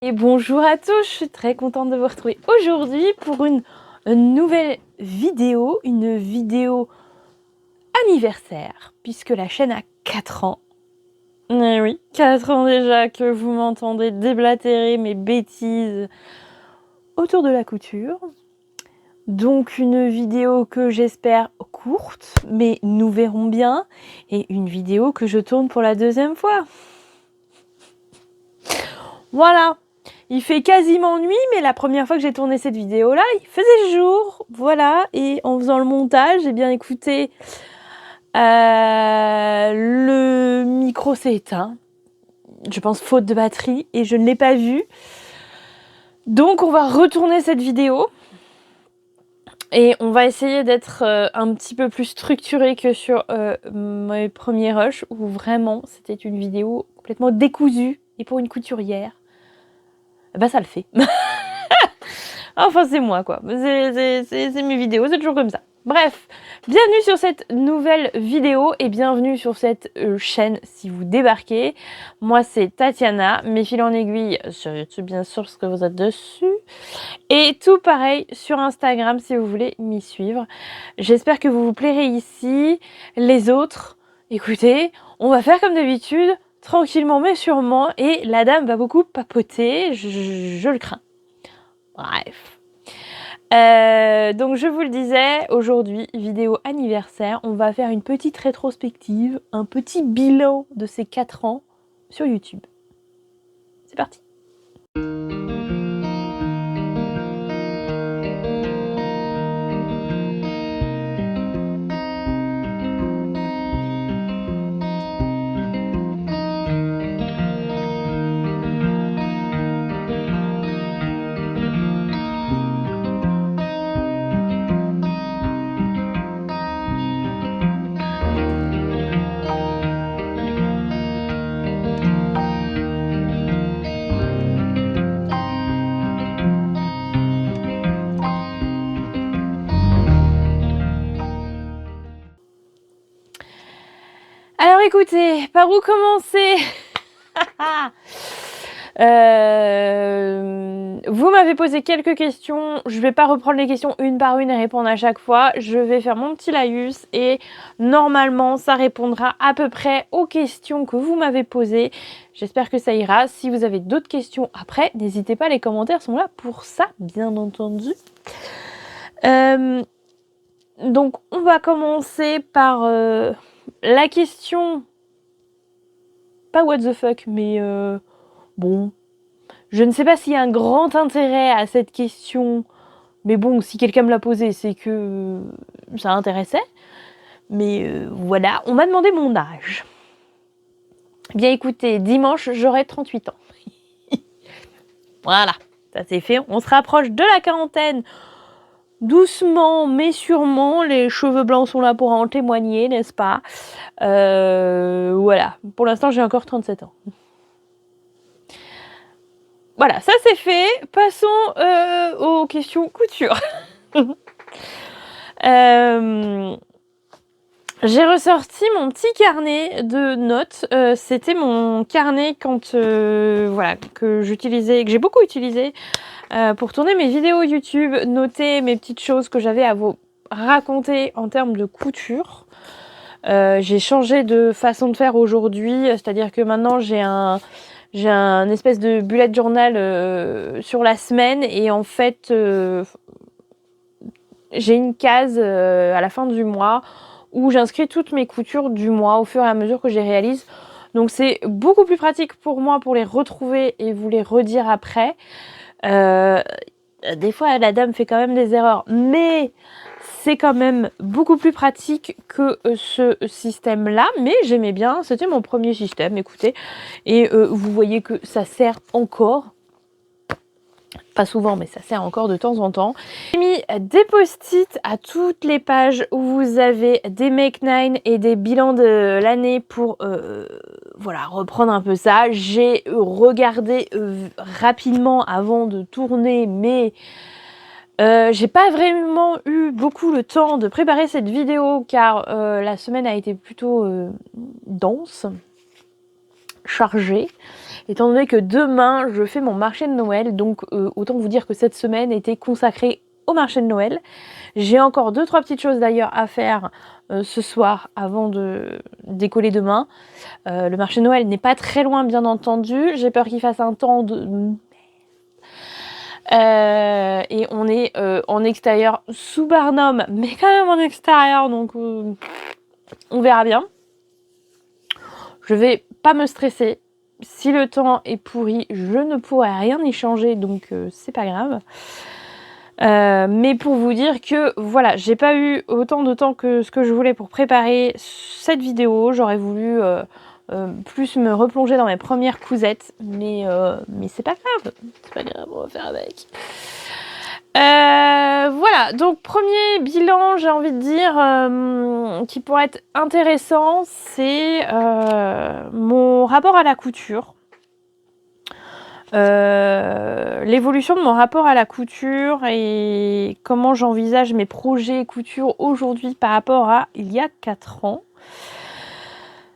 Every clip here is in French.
Et bonjour à tous, je suis très contente de vous retrouver aujourd'hui pour une nouvelle vidéo, une vidéo anniversaire, puisque la chaîne a 4 ans. Eh oui, 4 ans déjà que vous m'entendez déblatérer mes bêtises autour de la couture. Donc une vidéo que j'espère courte, mais nous verrons bien, et une vidéo que je tourne pour la 2e fois. Voilà. Il fait quasiment nuit, mais la première fois que j'ai tourné cette vidéo-là, il faisait jour. Voilà, et en faisant le montage, j'ai bien écouté, le micro s'est éteint. Je pense faute de batterie, et je ne l'ai pas vu. Donc on va retourner cette vidéo. Et on va essayer d'être un petit peu plus structuré que sur mes premiers rushs, où vraiment c'était une vidéo complètement décousue. Et pour une couturière, bah ça le fait. Enfin, c'est moi, quoi. C'est mes vidéos, c'est toujours comme ça. Bref, bienvenue sur cette nouvelle vidéo et bienvenue sur cette chaîne si vous débarquez. Moi, c'est Tatiana, mes fils en aiguille sur YouTube, bien sûr, parce que vous êtes dessus. Et tout pareil sur Instagram si vous voulez m'y suivre. J'espère que vous vous plairez ici. Les autres, écoutez, on va faire comme d'habitude, tranquillement mais sûrement. Et la dame va beaucoup papoter, je le crains. Bref. Donc je vous le disais, aujourd'hui, vidéo anniversaire, on va faire une petite rétrospective, un petit bilan de ces 4 ans sur YouTube. C'est parti. Alors écoutez, par où commencer? Vous m'avez posé quelques questions, je vais pas reprendre les questions une par une et répondre à chaque fois, je vais faire mon petit laïus et normalement ça répondra à peu près aux questions que vous m'avez posées. J'espère que ça ira. Si vous avez d'autres questions après, n'hésitez pas, les commentaires sont là pour ça, bien entendu. Donc on va commencer par la question, pas what the fuck, mais bon, je ne sais pas s'il y a un grand intérêt à cette question, mais bon, si quelqu'un me l'a posée, c'est que ça intéressait. Mais voilà, on m'a demandé mon âge. Bien écoutez, dimanche, j'aurai 38 ans. Voilà, ça c'est fait, on se rapproche de la quarantaine. Doucement mais sûrement, les cheveux blancs sont là pour en témoigner, n'est-ce pas? Voilà, pour l'instant j'ai encore 37 ans. Voilà, ça c'est fait. Passons aux questions couture. J'ai ressorti mon petit carnet de notes. C'était mon carnet quand voilà, que j'utilisais, que j'ai beaucoup utilisé pour tourner mes vidéos YouTube, noter mes petites choses que j'avais à vous raconter en termes de couture. J'ai changé de façon de faire aujourd'hui, c'est-à-dire que maintenant j'ai un espèce de bullet journal sur la semaine et en fait j'ai une case à la fin du mois où j'inscris toutes mes coutures du mois au fur et à mesure que je les réalise. Donc c'est beaucoup plus pratique pour moi pour les retrouver et vous les redire après. Des fois la dame fait quand même des erreurs, mais c'est quand même beaucoup plus pratique que ce système-là, mais j'aimais bien, c'était mon premier système, écoutez, et vous voyez que ça sert encore, pas souvent, mais ça sert encore de temps en temps. J'ai mis des post-it à toutes les pages où vous avez des Make 9 et des bilans de l'année pour voilà, reprendre un peu ça. J'ai regardé rapidement avant de tourner, mais j'ai pas vraiment eu beaucoup le temps de préparer cette vidéo car la semaine a été plutôt dense, chargée. étant donné que demain je fais mon marché de Noël, donc autant vous dire que cette semaine était consacrée au marché de Noël. J'ai encore 2-3 petites choses d'ailleurs à faire ce soir avant de décoller demain. Le marché de Noël n'est pas très loin bien entendu, j'ai peur qu'il fasse un temps de... et on est en extérieur sous Barnum, mais quand même en extérieur, donc on verra bien. Je vais pas me stresser. Si le temps est pourri, je ne pourrai rien y changer, donc c'est pas grave. Mais pour vous dire que voilà, j'ai pas eu autant de temps que ce que je voulais pour préparer cette vidéo. J'aurais voulu plus me replonger dans mes premières cousettes, mais c'est pas grave. C'est pas grave, on va faire avec. Voilà, donc premier bilan, j'ai envie de dire, qui pourrait être intéressant, c'est mon rapport à la couture. L'évolution de mon rapport à la couture et comment j'envisage mes projets couture aujourd'hui par rapport à il y a 4 ans.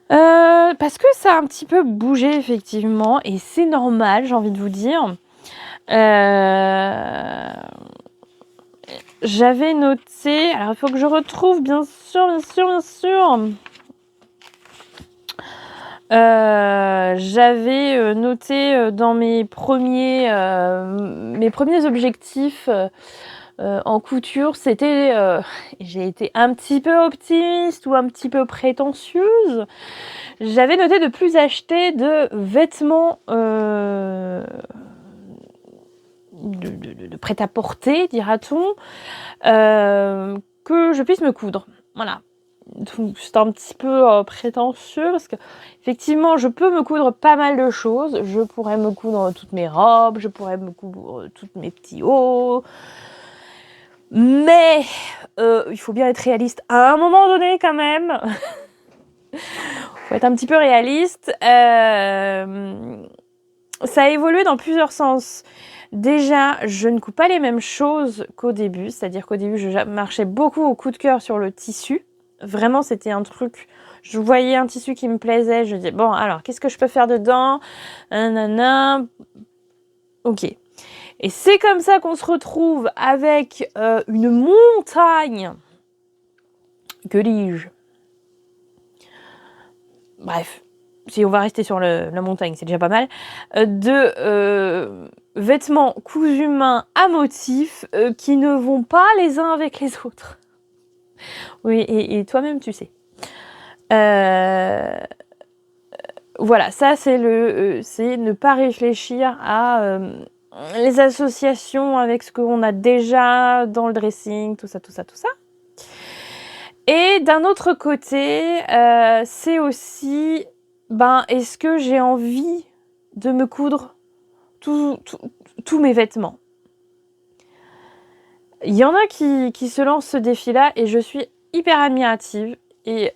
Parce que ça a un petit peu bougé effectivement et c'est normal, j'ai envie de vous dire. J'avais noté, alors il faut que je retrouve bien sûr. J'avais noté dans mes premiers objectifs en couture, c'était, j'ai été un petit peu optimiste ou un petit peu prétentieuse. J'avais noté de plus acheter de vêtements de prêt-à-porter, dira-t-on, que je puisse me coudre. Voilà. Donc c'est un petit peu prétentieux parce que effectivement je peux me coudre pas mal de choses. Je pourrais me coudre toutes mes robes, je pourrais me coudre toutes mes petits hauts. Mais il faut bien être réaliste à un moment donné quand même. Faut être un petit peu réaliste. Ça a évolué dans plusieurs sens. Déjà, je ne coupe pas les mêmes choses qu'au début. C'est-à-dire qu'au début, je marchais beaucoup au coup de cœur sur le tissu. Vraiment, c'était un truc... Je voyais un tissu qui me plaisait. Je disais, bon, alors, qu'est-ce que je peux faire dedans? Nanana. Ok. Et c'est comme ça qu'on se retrouve avec une montagne. Que dis-je? Bref. Si on va rester sur la montagne, c'est déjà pas mal, de vêtements cousus main à motifs qui ne vont pas les uns avec les autres. Oui, et toi-même, tu sais. Voilà, ça, c'est ne pas réfléchir à les associations avec ce qu'on a déjà dans le dressing, tout ça. Et d'un autre côté, c'est aussi... est-ce que j'ai envie de me coudre tous mes vêtements? Il y en a qui se lancent ce défi-là et je suis hyper admirative et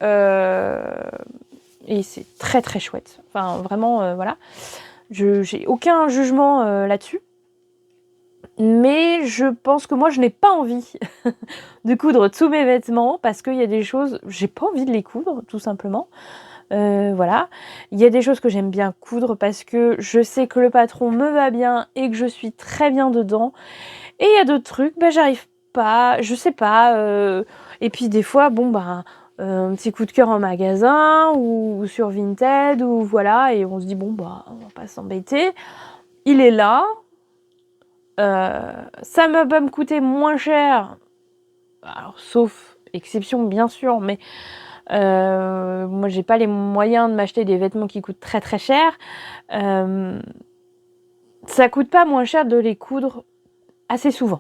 c'est très très chouette. Enfin, vraiment, voilà. J'ai aucun jugement là-dessus. Mais je pense que moi, je n'ai pas envie de coudre tous mes vêtements parce qu'il y a des choses, j'ai pas envie de les coudre, tout simplement. Voilà. Il y a des choses que j'aime bien coudre parce que je sais que le patron me va bien et que je suis très bien dedans. Et il y a d'autres trucs, j'arrive pas, je sais pas. Et puis des fois, un petit coup de cœur en magasin ou sur Vinted ou voilà, et on se dit on va pas s'embêter. Il est là. Ça va me coûter moins cher. Alors, sauf exception bien sûr, mais moi j'ai pas les moyens de m'acheter des vêtements qui coûtent très très cher. Ça coûte pas moins cher de les coudre assez souvent.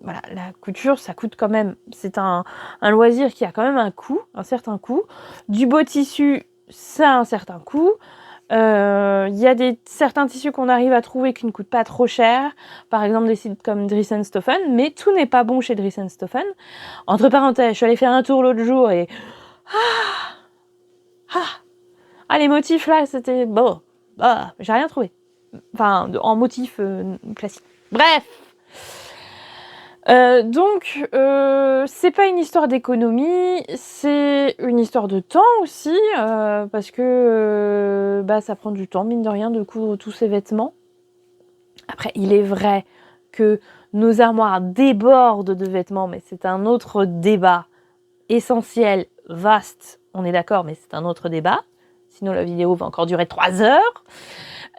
Voilà, la couture, ça coûte quand même, c'est un loisir qui a quand même un coût, un certain coût. Du beau tissu, ça a un certain coût. Il y a certains tissus qu'on arrive à trouver qui ne coûtent pas trop cher, par exemple des sites comme Dries & Stoffen, mais tout n'est pas bon chez Dries & Stoffen. Entre parenthèses, je suis allée faire un tour l'autre jour et... les motifs là, c'était... Bon, j'ai rien trouvé. Enfin, en motif classique. Bref, Donc, c'est pas une histoire d'économie, c'est une histoire de temps aussi, parce que bah, ça prend du temps, mine de rien, de coudre tous ces vêtements. Après, il est vrai que nos armoires débordent de vêtements, mais c'est un autre débat essentiel, vaste, on est d'accord, mais c'est un autre débat. Sinon, la vidéo va encore durer 3 heures.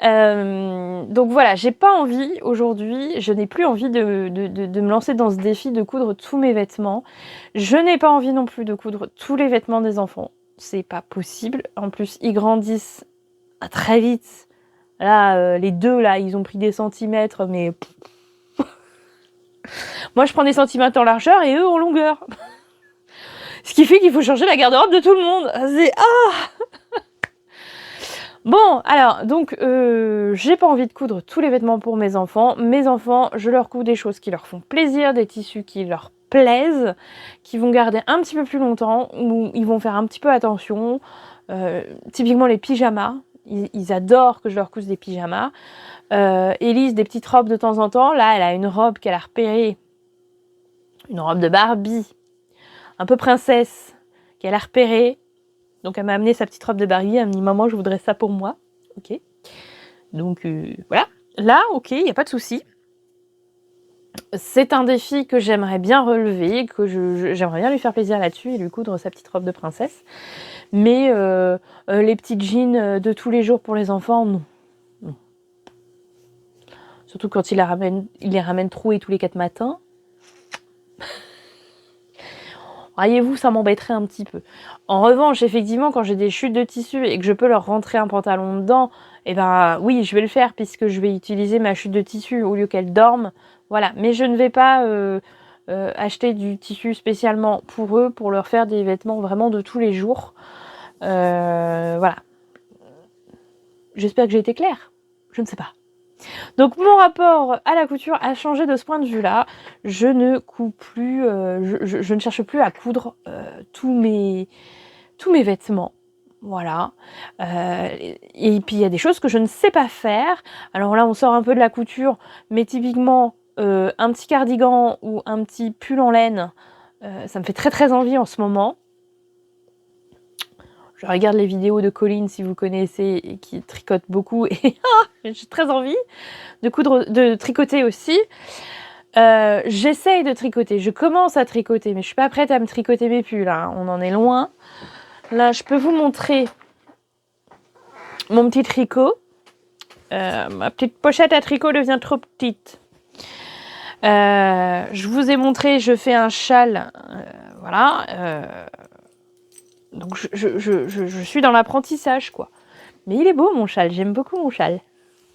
Donc voilà, j'ai pas envie aujourd'hui, je n'ai plus envie de me lancer dans ce défi de coudre tous mes vêtements. Je n'ai pas envie non plus de coudre tous les vêtements des enfants. C'est pas possible. En plus, ils grandissent très vite. Là, les deux, là, ils ont pris des centimètres, mais... Moi, je prends des centimètres en largeur et eux en longueur. Ce qui fait qu'il faut changer la garde-robe de tout le monde. C'est... Ah Bon, alors, donc, j'ai pas envie de coudre tous les vêtements pour mes enfants. Mes enfants, je leur couds des choses qui leur font plaisir, des tissus qui leur plaisent, qui vont garder un petit peu plus longtemps, où ils vont faire un petit peu attention. Typiquement les pyjamas. Ils adorent que je leur couse des pyjamas. Élise, des petites robes de temps en temps. Là, elle a une robe qu'elle a repérée. Une robe de Barbie. Un peu princesse. Qu'elle a repérée. Donc, elle m'a amené sa petite robe de Barbie. Elle m'a dit, maman, je voudrais ça pour moi. Ok. Donc, voilà. Là, ok, il n'y a pas de souci. C'est un défi que j'aimerais bien relever, que j'aimerais bien lui faire plaisir là-dessus et lui coudre sa petite robe de princesse. Mais les petites jeans de tous les jours pour les enfants, non. Non. Surtout quand il les ramène troués tous les 4 matins. Voyez-vous, ça m'embêterait un petit peu. En revanche, effectivement, quand j'ai des chutes de tissu et que je peux leur rentrer un pantalon dedans, eh ben oui, je vais le faire puisque je vais utiliser ma chute de tissu au lieu qu'elle dorme. Voilà, mais je ne vais pas acheter du tissu spécialement pour eux, pour leur faire des vêtements vraiment de tous les jours. Voilà. J'espère que j'ai été claire. Je ne sais pas. Donc mon rapport à la couture a changé de ce point de vue-là. Je ne couds plus, je ne cherche plus à coudre tous mes vêtements. Voilà. Et puis il y a des choses que je ne sais pas faire. Alors là, on sort un peu de la couture, mais typiquement un petit cardigan ou un petit pull en laine, ça me fait très très envie en ce moment. Je regarde les vidéos de Colline, si vous connaissez, et qui tricote beaucoup. Et j'ai très envie de tricoter aussi. J'essaye de tricoter. Je commence à tricoter, mais je suis pas prête à me tricoter mes pulls. Hein. On en est loin. Là, je peux vous montrer mon petit tricot. Ma petite pochette à tricot devient trop petite. Je vous ai montré, je fais un châle. Voilà. Donc je suis dans l'apprentissage, quoi. Mais il est beau, mon châle. J'aime beaucoup mon châle.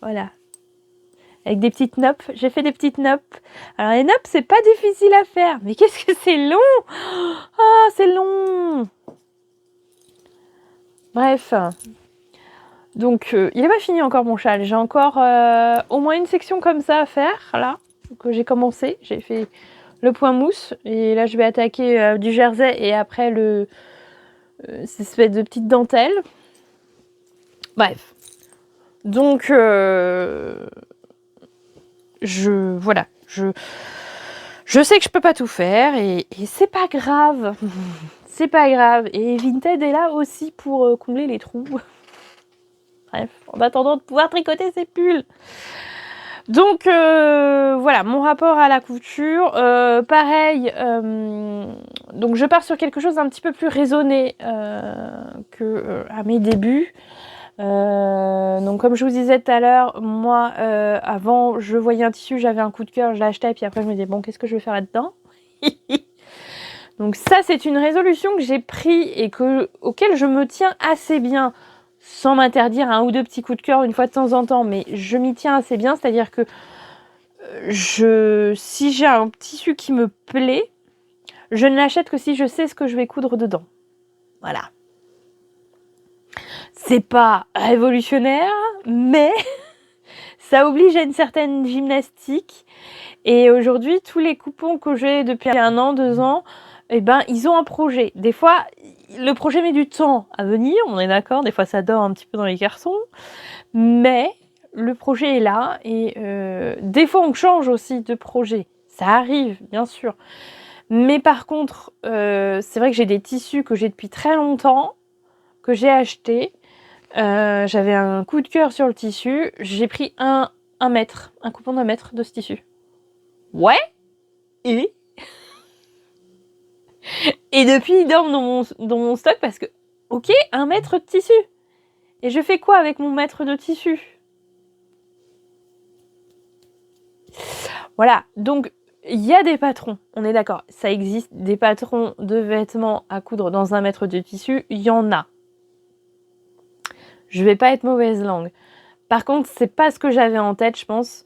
Voilà. Avec des petites noppes. J'ai fait des petites noppes. Alors, les noppes, c'est pas difficile à faire. Mais qu'est-ce que c'est long! Ah, c'est long! Bref. Donc, il n'est pas fini encore, mon châle. J'ai encore au moins une section comme ça à faire, là. Que j'ai commencé. J'ai fait le point mousse. Et là, je vais attaquer du jersey et après cette espèce de petite dentelle. Bref. Donc, voilà. Je sais que je peux pas tout faire et c'est pas grave. C'est pas grave. Et Vinted est là aussi pour combler les trous. Bref, en attendant de pouvoir tricoter ses pulls. Donc voilà, mon rapport à la couture. Pareil, donc je pars sur quelque chose d'un petit peu plus raisonné que à mes débuts. Donc comme je vous disais tout à l'heure, moi avant je voyais un tissu, j'avais un coup de cœur, je l'achetais, puis après je me disais bon, qu'est-ce que je vais faire là-dedans. Donc ça, c'est une résolution que j'ai prise et auquel je me tiens assez bien, sans m'interdire un ou deux petits coups de cœur une fois de temps en temps, mais je m'y tiens assez bien, c'est-à-dire que si j'ai un tissu qui me plaît, je ne l'achète que si je sais ce que je vais coudre dedans. Voilà. C'est pas révolutionnaire, mais ça oblige à une certaine gymnastique. Et aujourd'hui, tous les coupons que j'ai depuis 1 an, 2 ans, eh ben, ils ont un projet. Des fois, le projet met du temps à venir, on est d'accord. Des fois, ça dort un petit peu dans les cartons. Mais le projet est là. Et des fois, on change aussi de projet. Ça arrive, bien sûr. Mais par contre, c'est vrai que j'ai des tissus que j'ai depuis très longtemps, que j'ai achetés. J'avais un coup de cœur sur le tissu. J'ai pris un mètre, un coupon d'un mètre de ce tissu. Ouais. Et depuis, il dort dans mon stock parce que, ok, 1 mètre de tissu. Et je fais quoi avec mon mètre de tissu? Voilà, donc il y a des patrons, on est d'accord, ça existe des patrons de vêtements à coudre dans 1 mètre de tissu, il y en a. Je vais pas être mauvaise langue. Par contre, c'est pas ce que j'avais en tête, je pense.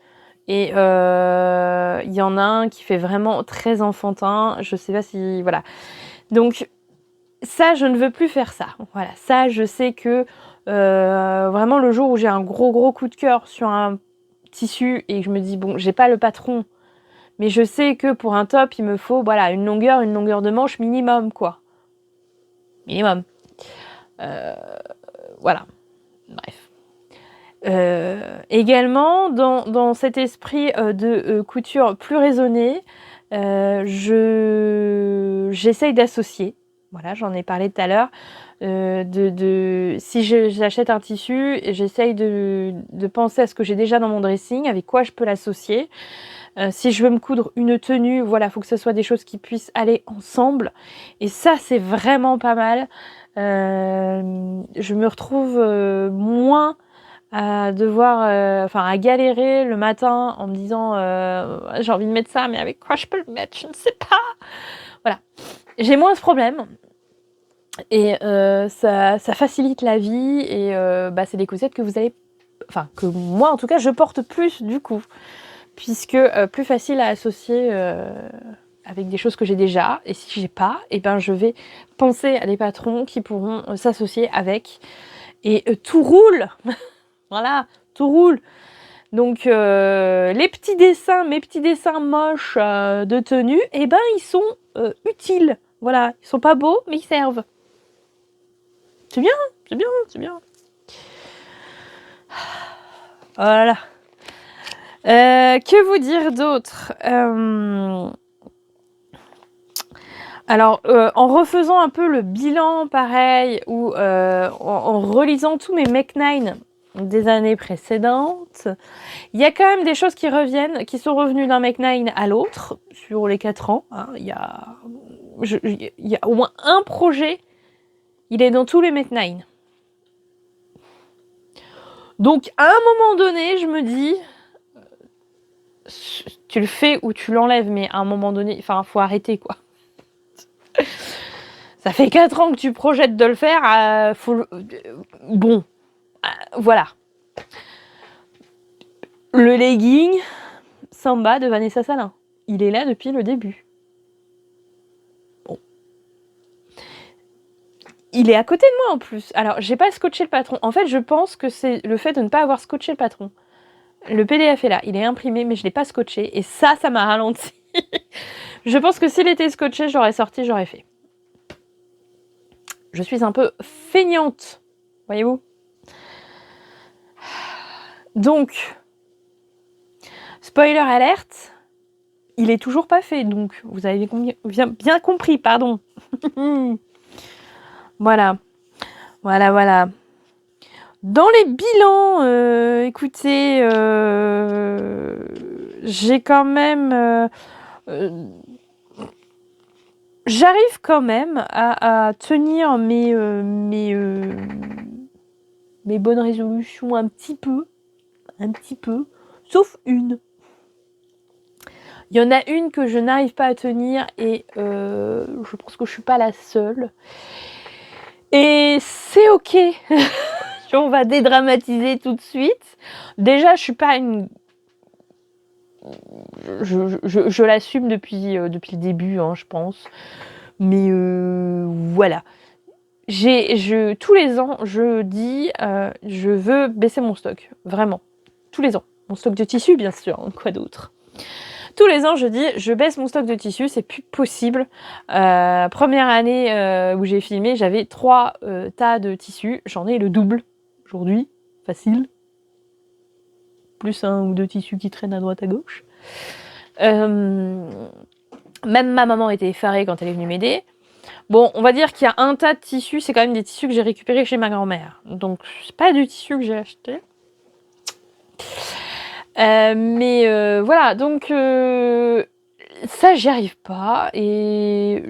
Et il y en a un qui fait vraiment très enfantin, je sais pas si... Voilà. Donc, ça, je ne veux plus faire ça. Voilà, ça, je sais que vraiment le jour où j'ai un gros coup de cœur sur un tissu et que je me dis, bon, j'ai pas le patron, mais je sais que pour un top, il me faut voilà, une longueur de manche minimum, quoi. Minimum. Voilà. Bref. Également, dans cet esprit de couture plus raisonnée, j'essaye d'associer. Voilà, j'en ai parlé tout à l'heure. Si j'achète un tissu, j'essaye de penser à ce que j'ai déjà dans mon dressing, avec quoi je peux l'associer. Si je veux me coudre une tenue, voilà, il faut que ce soit des choses qui puissent aller ensemble. Et ça, c'est vraiment pas mal. Je me retrouve moins à devoir, à galérer le matin en me disant j'ai envie de mettre ça, mais avec quoi je peux le mettre? Je ne sais pas. Voilà. J'ai moins ce problème. Et ça facilite la vie. Et c'est des coussettes que vous allez... Enfin, que moi, en tout cas, je porte plus, du coup. Puisque plus facile à associer avec des choses que j'ai déjà. Et si j'ai pas, et ben je vais penser à des patrons qui pourront s'associer avec. Et tout roule. Voilà, tout roule. Donc mes petits dessins moches de tenue, et ben ils sont utiles. Voilà, ils sont pas beaux, mais ils servent. C'est bien, c'est bien, c'est bien. Voilà. Que vous dire d'autre? Alors, en refaisant un peu le bilan pareil, ou en relisant tous mes Mech9 des années précédentes, il y a quand même des choses qui reviennent, qui sont revenues d'un Mech9 à l'autre, sur les 4 ans. Hein. Il y a au moins un projet, il est dans tous les Mech9. Donc, à un moment donné, je me dis, tu le fais ou tu l'enlèves, mais à un moment donné, faut arrêter, quoi. Ça fait 4 ans que tu projettes de le faire, bon, voilà. Le legging Samba de Vanessa Salin, il est là depuis le début. Bon. Il est à côté de moi en plus. Alors, j'ai pas scotché le patron. En fait, je pense que c'est le fait de ne pas avoir scotché le patron. Le PDF est là, il est imprimé, mais je l'ai pas scotché. Et ça m'a ralenti. Je pense que s'il était scotché, j'aurais fait. Je suis un peu feignante, voyez-vous. Donc, spoiler alerte, il est toujours pas fait, donc vous avez bien compris, pardon. Voilà. Dans les bilans, écoutez, j'ai quand même... j'arrive quand même à tenir mes bonnes résolutions un petit peu, sauf une. Il y en a une que je n'arrive pas à tenir et je pense que je suis pas la seule. Et c'est ok. On va dédramatiser tout de suite. Déjà, je suis pas une... Je l'assume depuis le début, hein, je pense. Mais voilà. Tous les ans, je dis je veux baisser mon stock. Vraiment. Tous les ans. Mon stock de tissu, bien sûr. Hein, quoi d'autre? Tous les ans, je dis, je baisse mon stock de tissu, c'est plus possible. Première année où j'ai filmé, j'avais 3 tas de tissus. J'en ai le double aujourd'hui, facile. Plus 1 ou 2 tissus qui traînent à droite à gauche. Même ma maman était effarée quand elle est venue m'aider. Bon, on va dire qu'il y a un tas de tissus, c'est quand même des tissus que j'ai récupérés chez ma grand-mère. Donc, c'est pas du tissu que j'ai acheté. Mais voilà, donc ça, j'y arrive pas. Et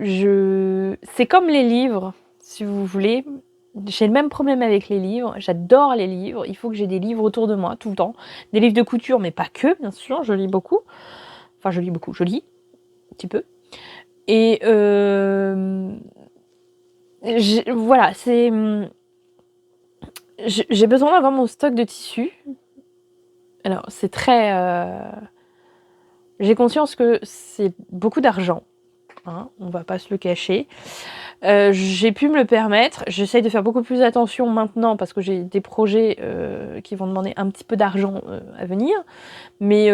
c'est comme les livres, si vous voulez. J'ai le même problème avec les livres. J'adore les livres. Il faut que j'ai des livres autour de moi, tout le temps. Des livres de couture, mais pas que, bien sûr. Je lis beaucoup. Enfin, je lis beaucoup. Je lis un petit peu. Et voilà, j'ai besoin d'avoir mon stock de tissus. Alors, c'est très... J'ai conscience que c'est beaucoup d'argent. Hein, on va pas se le cacher. J'ai pu me le permettre. J'essaye de faire beaucoup plus attention maintenant parce que j'ai des projets qui vont demander un petit peu d'argent à venir. Mais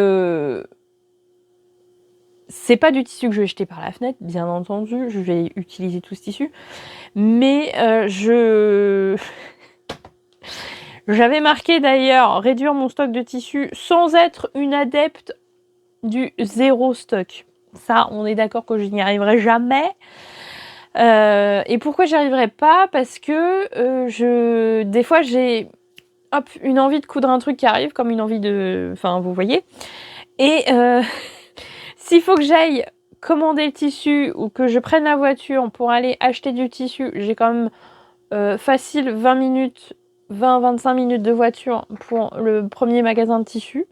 c'est pas du tissu que je vais jeter par la fenêtre, bien entendu. Je vais utiliser tout ce tissu. Mais j'avais marqué d'ailleurs réduire mon stock de tissu sans être une adepte du zéro stock. Ça, on est d'accord que je n'y arriverai jamais. Et pourquoi j'y arriverai pas? Parce que des fois j'ai une envie de coudre un truc qui arrive, comme une envie de... Enfin, vous voyez. Et s'il faut que j'aille commander le tissu ou que je prenne la voiture pour aller acheter du tissu, j'ai quand même facile 20-25 minutes de voiture pour le premier magasin de tissu.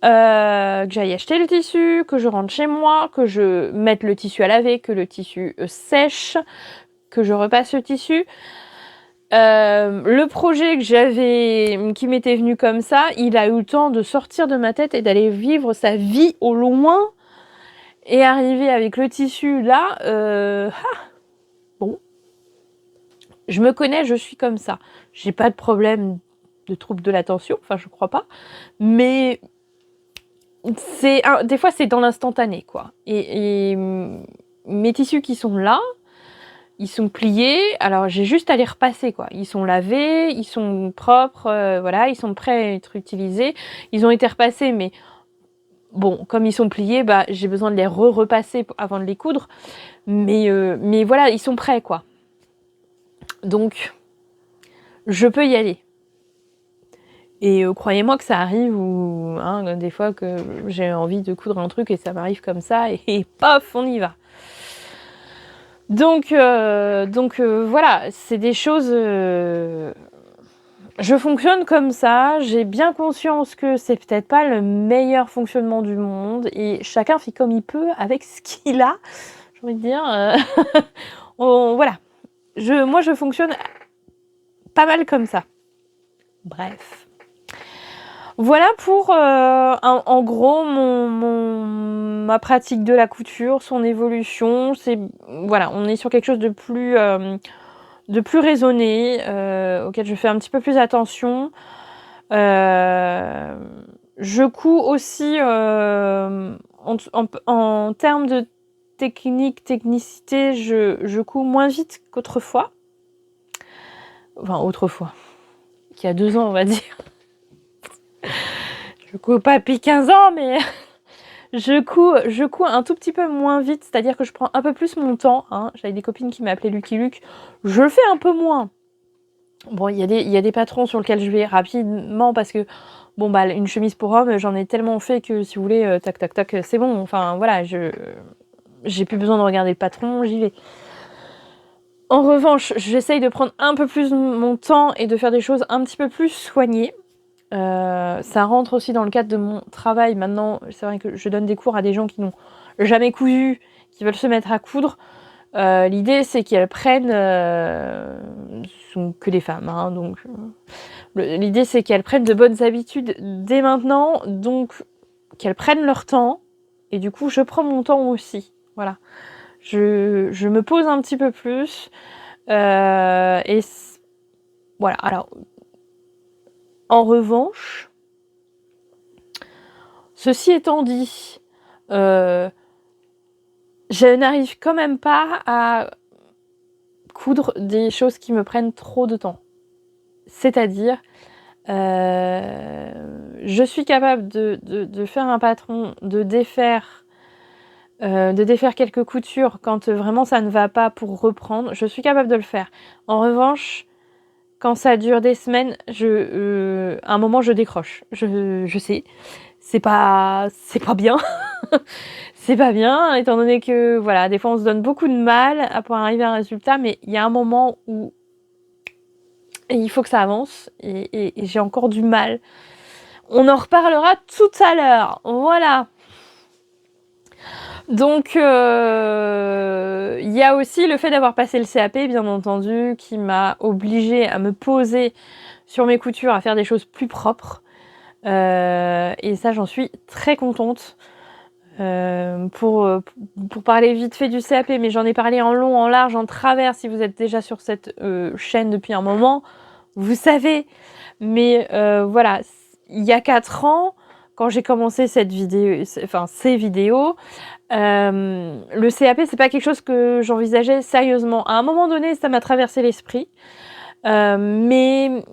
Que j'aille acheter le tissu, que je rentre chez moi, que je mette le tissu à laver, que le tissu sèche, que je repasse le tissu. Le projet que j'avais, qui m'était venu comme ça, il a eu le temps de sortir de ma tête et d'aller vivre sa vie au loin et arriver avec le tissu là. Bon, je me connais, je suis comme ça. J'ai pas de problème de trouble de l'attention, enfin je crois pas, mais des fois c'est dans l'instantané quoi. Et mes tissus qui sont là, ils sont pliés, alors j'ai juste à les repasser quoi. Ils sont lavés, ils sont propres, voilà, ils sont prêts à être utilisés. Ils ont été repassés, mais bon, comme ils sont pliés, bah j'ai besoin de les repasser avant de les coudre. Mais voilà, ils sont prêts quoi. Donc je peux y aller. Et croyez-moi que ça arrive ou des fois que j'ai envie de coudre un truc et ça m'arrive comme ça et paf, on y va. Donc voilà, c'est des choses... je fonctionne comme ça, j'ai bien conscience que c'est peut-être pas le meilleur fonctionnement du monde et chacun fait comme il peut avec ce qu'il a, j'ai envie de dire. Voilà, moi je fonctionne pas mal comme ça. Bref. Voilà pour en gros ma pratique de la couture, son évolution. Voilà, on est sur quelque chose de plus raisonné, auquel je fais un petit peu plus attention. Je couds aussi en termes de technicité, je couds moins vite qu'autrefois. Enfin, autrefois. Qu'il y a 2 ans, on va dire. Je couds pas depuis 15 ans, mais je couds un tout petit peu moins vite, c'est-à-dire que je prends un peu plus mon temps. J'avais des copines qui m'appelaient Lucky Luke. Je le fais un peu moins. Bon, il y a des patrons sur lesquels je vais rapidement parce que, bon, bah, une chemise pour homme, j'en ai tellement fait que, si vous voulez, tac, tac, tac, c'est bon. Enfin, voilà, j'ai plus besoin de regarder le patron, j'y vais. En revanche, j'essaye de prendre un peu plus mon temps et de faire des choses un petit peu plus soignées. Ça rentre aussi dans le cadre de mon travail. Maintenant, c'est vrai que je donne des cours à des gens qui n'ont jamais cousu, qui veulent se mettre à coudre. L'idée, c'est qu'elles prennent... ce sont que des femmes, donc... l'idée, c'est qu'elles prennent de bonnes habitudes dès maintenant, donc qu'elles prennent leur temps. Et du coup, je prends mon temps aussi. Voilà. Je me pose un petit peu plus. Et voilà, alors... En revanche, ceci étant dit, je n'arrive quand même pas à coudre des choses qui me prennent trop de temps. C'est-à-dire Je suis capable de faire un patron, de défaire quelques coutures quand vraiment ça ne va pas pour reprendre. Je suis capable de le faire. En revanche, quand ça dure des semaines, à un moment je décroche. Je sais, c'est pas bien. C'est pas bien, étant donné que voilà, des fois on se donne beaucoup de mal pour arriver à un résultat, mais il y a un moment où il faut que ça avance et j'ai encore du mal. On en reparlera tout à l'heure. Voilà. Donc, il y a aussi le fait d'avoir passé le CAP, bien entendu, qui m'a obligée à me poser sur mes coutures, à faire des choses plus propres. Et ça, j'en suis très contente. Pour parler vite fait du CAP, mais j'en ai parlé en long, en large, en travers, si vous êtes déjà sur cette chaîne depuis un moment, vous savez. Mais voilà, il y a 4 ans, quand j'ai commencé cette vidéo, ces vidéos, le CAP, c'est pas quelque chose que j'envisageais sérieusement. À un moment donné, ça m'a traversé l'esprit, mais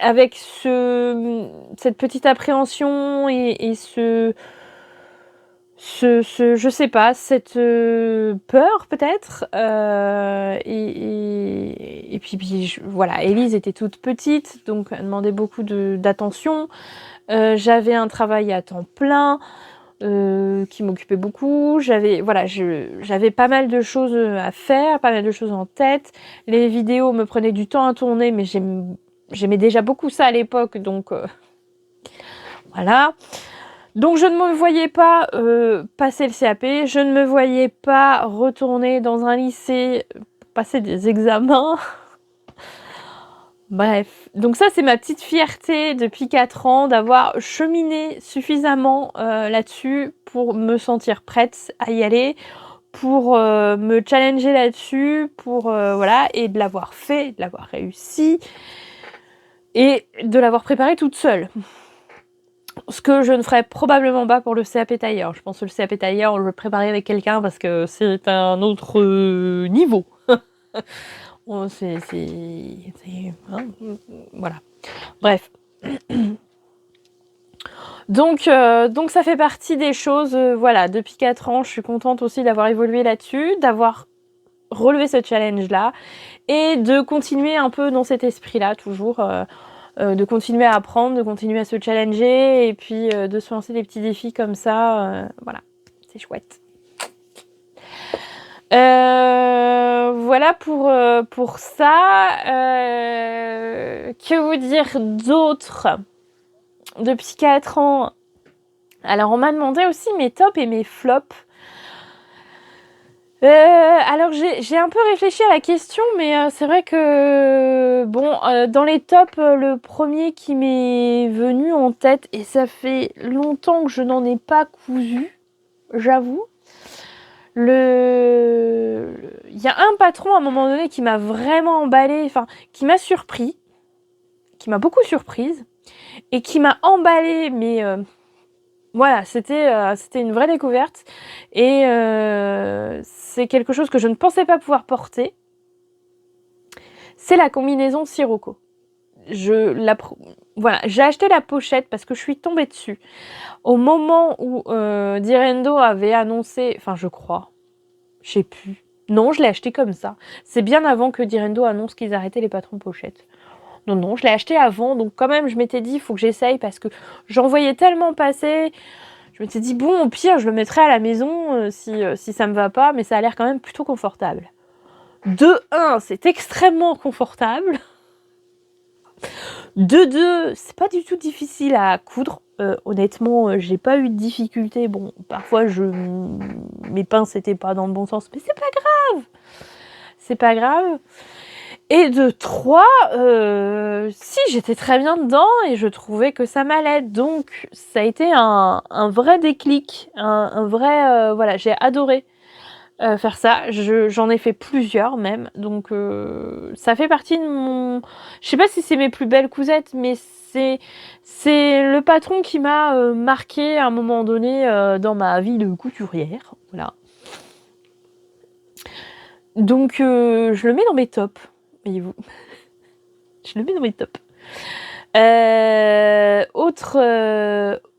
avec cette petite appréhension et je sais pas, cette peur peut-être. Et puis voilà, Élise était toute petite, donc elle demandait beaucoup d'attention. J'avais un travail à temps plein qui m'occupait beaucoup. J'avais pas mal de choses à faire, pas mal de choses en tête. Les vidéos me prenaient du temps à tourner, mais j'aimais déjà beaucoup ça à l'époque, donc voilà. Donc je ne me voyais pas passer le CAP, je ne me voyais pas retourner dans un lycée, passer des examens. Bref, donc ça c'est ma petite fierté depuis 4 ans d'avoir cheminé suffisamment là-dessus pour me sentir prête à y aller, pour me challenger là-dessus, pour voilà, et de l'avoir fait, de l'avoir réussi et de l'avoir préparé toute seule. Ce que je ne ferais probablement pas pour le CAP tailleur. Je pense que le CAP tailleur, on le préparer avec quelqu'un parce que c'est un autre niveau. Hein, voilà. Bref. Donc ça fait partie des choses, voilà, depuis 4 ans, je suis contente aussi d'avoir évolué là-dessus, d'avoir relevé ce challenge-là et de continuer un peu dans cet esprit-là, toujours. De continuer à apprendre, de continuer à se challenger et puis de se lancer des petits défis comme ça. Voilà, c'est chouette. Voilà pour ça. Que vous dire d'autre? Depuis 4 ans. Alors on m'a demandé aussi mes tops et mes flops. Alors j'ai un peu réfléchi à la question, mais c'est vrai que bon, dans les tops, le premier qui m'est venu en tête, et ça fait longtemps que je n'en ai pas cousu, j'avoue. Il y a un patron à un moment donné qui m'a vraiment emballé, enfin qui m'a surpris, qui m'a beaucoup surprise, et qui m'a emballé, mais voilà, c'était une vraie découverte et c'est quelque chose que je ne pensais pas pouvoir porter. C'est la combinaison Sirocco. Voilà, j'ai acheté la pochette parce que je suis tombée dessus. Au moment où Direndo avait annoncé, enfin je crois, je sais plus. Non, je l'ai acheté comme ça. C'est bien avant que Direndo annonce qu'ils arrêtaient les patrons pochettes. Non, je l'ai acheté avant, donc quand même je m'étais dit, il faut que j'essaye parce que j'en voyais tellement passer. Je m'étais dit, bon, au pire, je le mettrai à la maison si ça me va pas, mais ça a l'air quand même plutôt confortable. De 1, c'est extrêmement confortable. De 2, c'est pas du tout difficile à coudre. Honnêtement, j'ai pas eu de difficulté. Bon, parfois, mes pinces étaient pas dans le bon sens, mais c'est pas grave. C'est pas grave. Et de 3, si j'étais très bien dedans et je trouvais que ça m'allait. Donc ça a été un vrai déclic, un vrai voilà, j'ai adoré faire ça. J'en ai fait plusieurs même. Donc ça fait partie de mon. Je sais pas si c'est mes plus belles cousettes, mais c'est le patron qui m'a marqué à un moment donné dans ma vie de couturière. Voilà. Donc je le mets dans mes tops. Voyez-vous. Je le mets dans mes tops.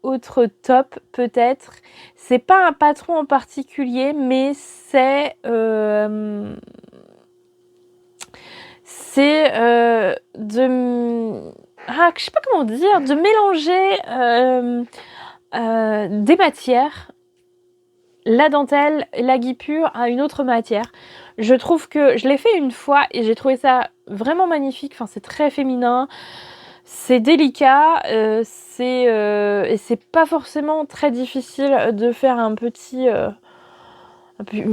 Autre top peut-être, c'est pas un patron en particulier, mais c'est je sais pas comment dire, de mélanger des matières, la dentelle, la guipure à une autre matière. Je trouve que je l'ai fait une fois et j'ai trouvé ça vraiment magnifique. Enfin, c'est très féminin, c'est délicat, et c'est pas forcément très difficile de faire une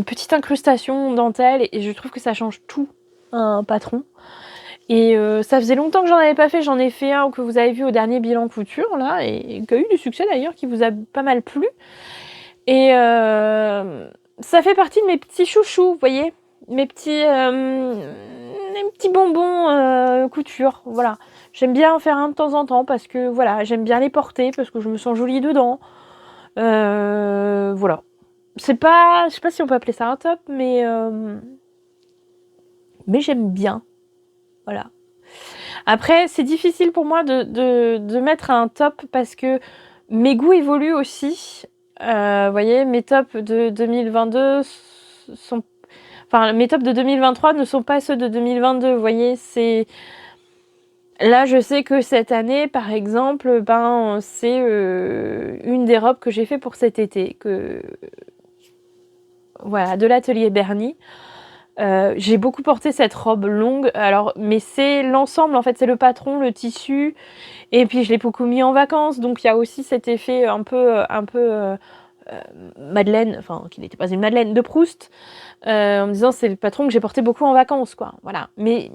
petite incrustation dentelle et je trouve que ça change tout un patron. Et ça faisait longtemps que j'en avais pas fait, j'en ai fait un que vous avez vu au dernier bilan couture là et qui a eu du succès d'ailleurs, qui vous a pas mal plu. Et ça fait partie de mes petits chouchous, vous voyez, mes petits bonbons couture, voilà. J'aime bien en faire un de temps en temps parce que voilà, j'aime bien les porter parce que je me sens jolie dedans. Voilà. C'est pas, je sais pas si on peut appeler ça un top, mais j'aime bien. Voilà. Après, c'est difficile pour moi de mettre un top parce que mes goûts évoluent aussi. Vous voyez, mes tops de 2022 sont... Enfin, mes tops de 2023 ne sont pas ceux de 2022, vous voyez, c'est... Là, je sais que cette année, par exemple, c'est une des robes que j'ai fait pour cet été, voilà, de l'atelier Bernie. J'ai beaucoup porté cette robe longue, alors, mais c'est l'ensemble, en fait, c'est le patron, le tissu, et puis je l'ai beaucoup mis en vacances, donc il y a aussi cet effet un peu Madeleine, enfin, qui n'était pas une Madeleine, de Proust, en me disant c'est le patron que j'ai porté beaucoup en vacances, quoi, voilà. Mais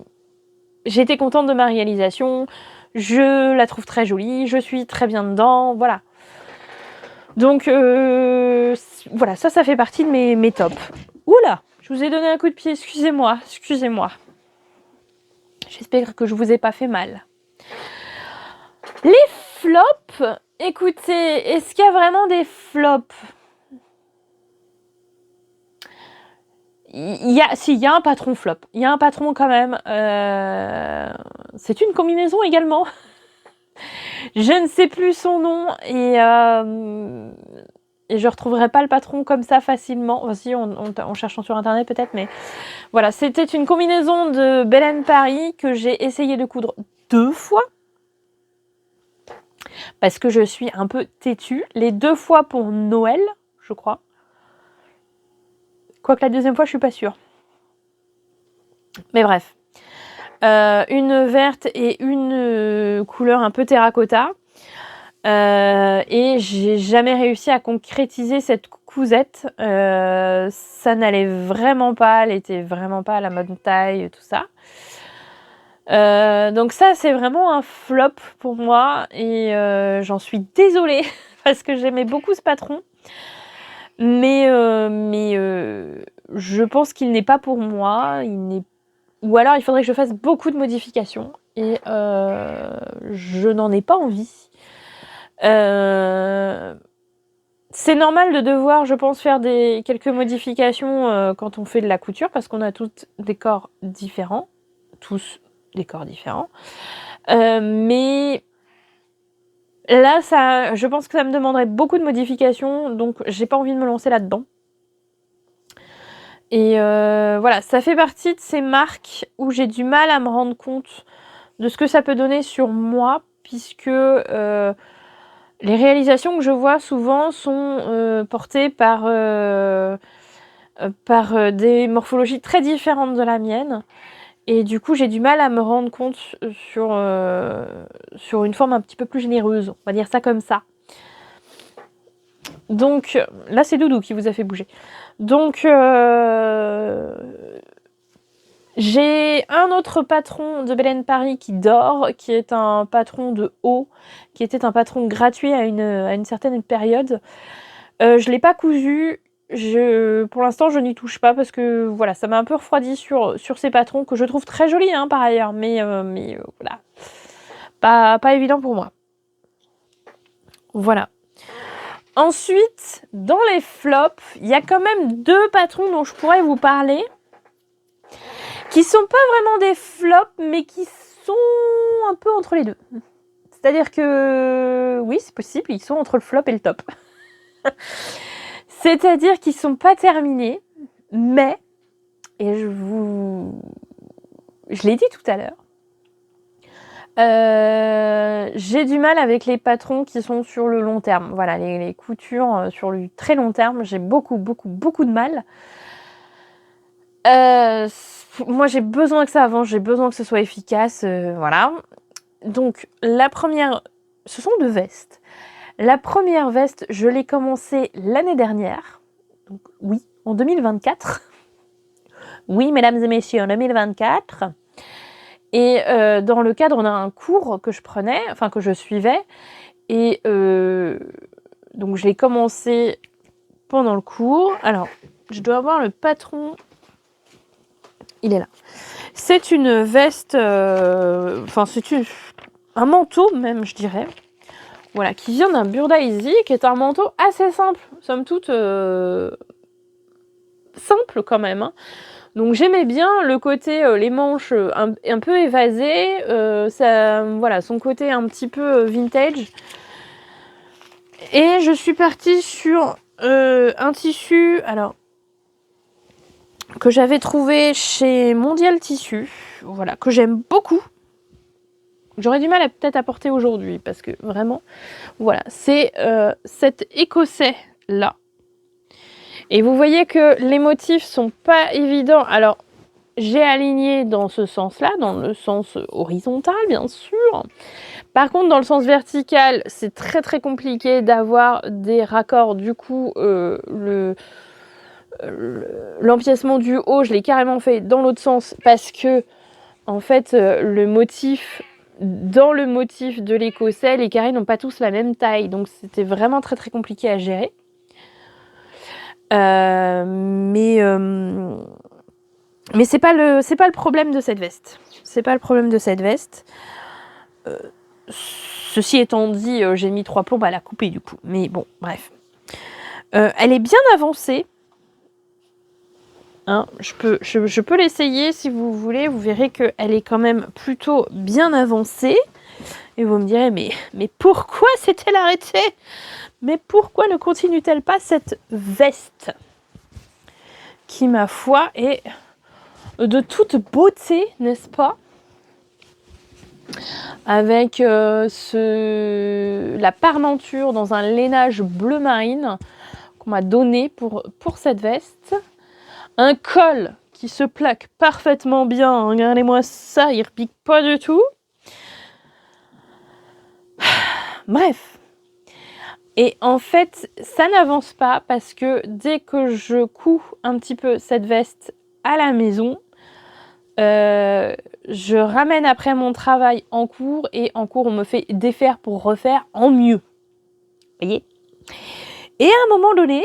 j'ai été contente de ma réalisation, je la trouve très jolie, je suis très bien dedans, voilà. Donc, voilà, ça fait partie de mes tops. Oula, je vous ai donné un coup de pied, excusez-moi. J'espère que je vous ai pas fait mal. Les flops, écoutez, est-ce qu'il y a vraiment des flops ? Il y a un patron flop. Il y a un patron quand même. C'est une combinaison également. Je ne sais plus son nom et je retrouverai pas le patron comme ça facilement. Aussi, en cherchant sur internet peut-être, mais voilà, c'était une combinaison de Belen Paris que j'ai essayé de coudre 2 fois. Parce que je suis un peu têtue. Les 2 fois pour Noël, je crois. Quoique la deuxième fois, je suis pas sûre. Mais bref. Une verte et une couleur un peu terracotta. Et j'ai jamais réussi à concrétiser cette cousette. Ça n'allait vraiment pas. Elle était vraiment pas à la bonne taille, tout ça. Donc ça, c'est vraiment un flop pour moi. Et j'en suis désolée parce que j'aimais beaucoup ce patron. Mais je pense qu'il n'est pas pour moi. Ou alors il faudrait que je fasse beaucoup de modifications. Et je n'en ai pas envie. C'est normal de devoir, je pense, faire quelques modifications quand on fait de la couture. Parce qu'on a tous des corps différents. Mais là, je pense que ça me demanderait beaucoup de modifications. Donc j'ai pas envie de me lancer là-dedans. Et voilà, ça fait partie de ces marques où j'ai du mal à me rendre compte de ce que ça peut donner sur moi, puisque les réalisations que je vois souvent sont portées par des morphologies très différentes de la mienne. Et du coup, j'ai du mal à me rendre compte sur une forme un petit peu plus généreuse. On va dire ça comme ça. Donc, là, c'est Doudou qui vous a fait bouger. Donc, j'ai un autre patron de Belen Paris qui dort, qui est un patron de haut, qui était un patron gratuit à une certaine période. Je ne l'ai pas cousu. Pour l'instant, je n'y touche pas parce que voilà, ça m'a un peu refroidi sur ces patrons que je trouve très jolis hein, par ailleurs, mais voilà, pas évident pour moi. Voilà. Ensuite, dans les flops, il y a quand même 2 patrons dont je pourrais vous parler, qui sont pas vraiment des flops, mais qui sont un peu entre les deux. C'est-à-dire que, oui, c'est possible, ils sont entre le flop et le top. C'est-à-dire qu'ils sont pas terminés, mais, et je l'ai dit tout à l'heure, j'ai du mal avec les patrons qui sont sur le long terme. Voilà, les coutures sur le très long terme, j'ai beaucoup de mal. Moi, j'ai besoin que ça avance, j'ai besoin que ce soit efficace, voilà. Donc, la première, ce sont 2 vestes. La première veste, je l'ai commencée l'année dernière. Donc, oui, en 2024. Oui, mesdames et messieurs, en 2024. Et dans le cadre d'un cours que je prenais, enfin que je suivais. Et donc, je l'ai commencé pendant le cours. Alors, je dois avoir le patron. Il est là. C'est une veste, enfin c'est un manteau même, je dirais. Voilà, qui vient d'un Burda Easy, qui est un manteau assez simple, somme toute simple quand même. Hein. Donc j'aimais bien le côté, les manches un peu évasées, ça, voilà, son côté un petit peu vintage. Et je suis partie sur un tissu, alors que j'avais trouvé chez Mondial Tissu, voilà, que j'aime beaucoup. J'aurais du mal à peut-être à porter aujourd'hui, parce que vraiment, voilà, c'est cet écossais là. Et vous voyez que les motifs sont pas évidents. Alors, j'ai aligné dans ce sens-là, dans le sens horizontal, bien sûr. Par contre, dans le sens vertical, c'est très compliqué d'avoir des raccords. Du coup, l'empiècement du haut, je l'ai carrément fait dans l'autre sens parce que, en fait, dans le motif de l'écossais, les carrés n'ont pas tous la même taille. Donc, c'était vraiment très compliqué à gérer. Mais c'est pas le problème de cette veste. C'est pas le problème de cette veste. Ceci étant dit, j'ai mis 3 plombes à la couper du coup. Mais bon, bref. Elle est bien avancée. Hein, je peux l'essayer si vous voulez. Vous verrez qu'elle est quand même plutôt bien avancée. Et vous me direz, mais pourquoi s'est-elle arrêtée? Mais pourquoi ne continue-t-elle pas cette veste qui, ma foi, est de toute beauté, n'est-ce pas? Avec la parmenture dans un lainage bleu marine qu'on m'a donné pour cette veste. Un col qui se plaque parfaitement bien. Regardez-moi ça, il repique pas du tout. Bref. Et en fait, ça n'avance pas parce que dès que je couds un petit peu cette veste à la maison, je ramène après mon travail en cours et en cours on me fait défaire pour refaire en mieux. Vous voyez? Et à un moment donné,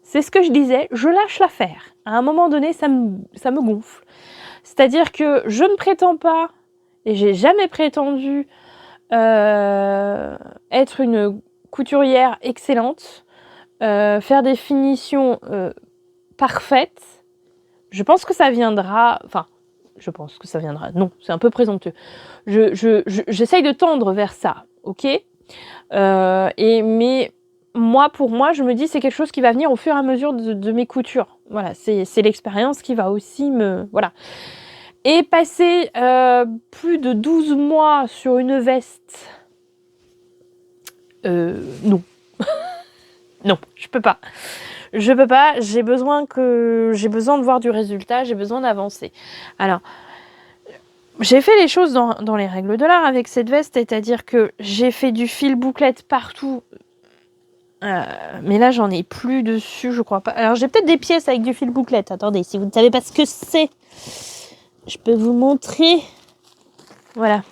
c'est ce que je disais, je lâche l'affaire. À un moment donné, ça me gonfle. C'est-à-dire que je ne prétends pas, et j'ai jamais prétendu être une couturière excellente, faire des finitions parfaites. Je pense que ça viendra, enfin, je pense que ça viendra, non, c'est un peu présomptueux. J'essaye de tendre vers ça, ok? Mais pour moi, je me dis c'est quelque chose qui va venir au fur et à mesure de mes coutures. Voilà, c'est l'expérience qui va aussi me... Voilà. Et passer plus de 12 mois sur une veste, non. Non, je peux pas. Je peux pas, j'ai besoin de voir du résultat, j'ai besoin d'avancer. Alors, j'ai fait les choses dans les règles de l'art avec cette veste, c'est-à-dire que j'ai fait du fil bouclette partout. Mais là, j'en ai plus dessus, je crois pas. Alors, j'ai peut-être des pièces avec du fil bouclette. Attendez, si vous ne savez pas ce que c'est, je peux vous montrer. Voilà.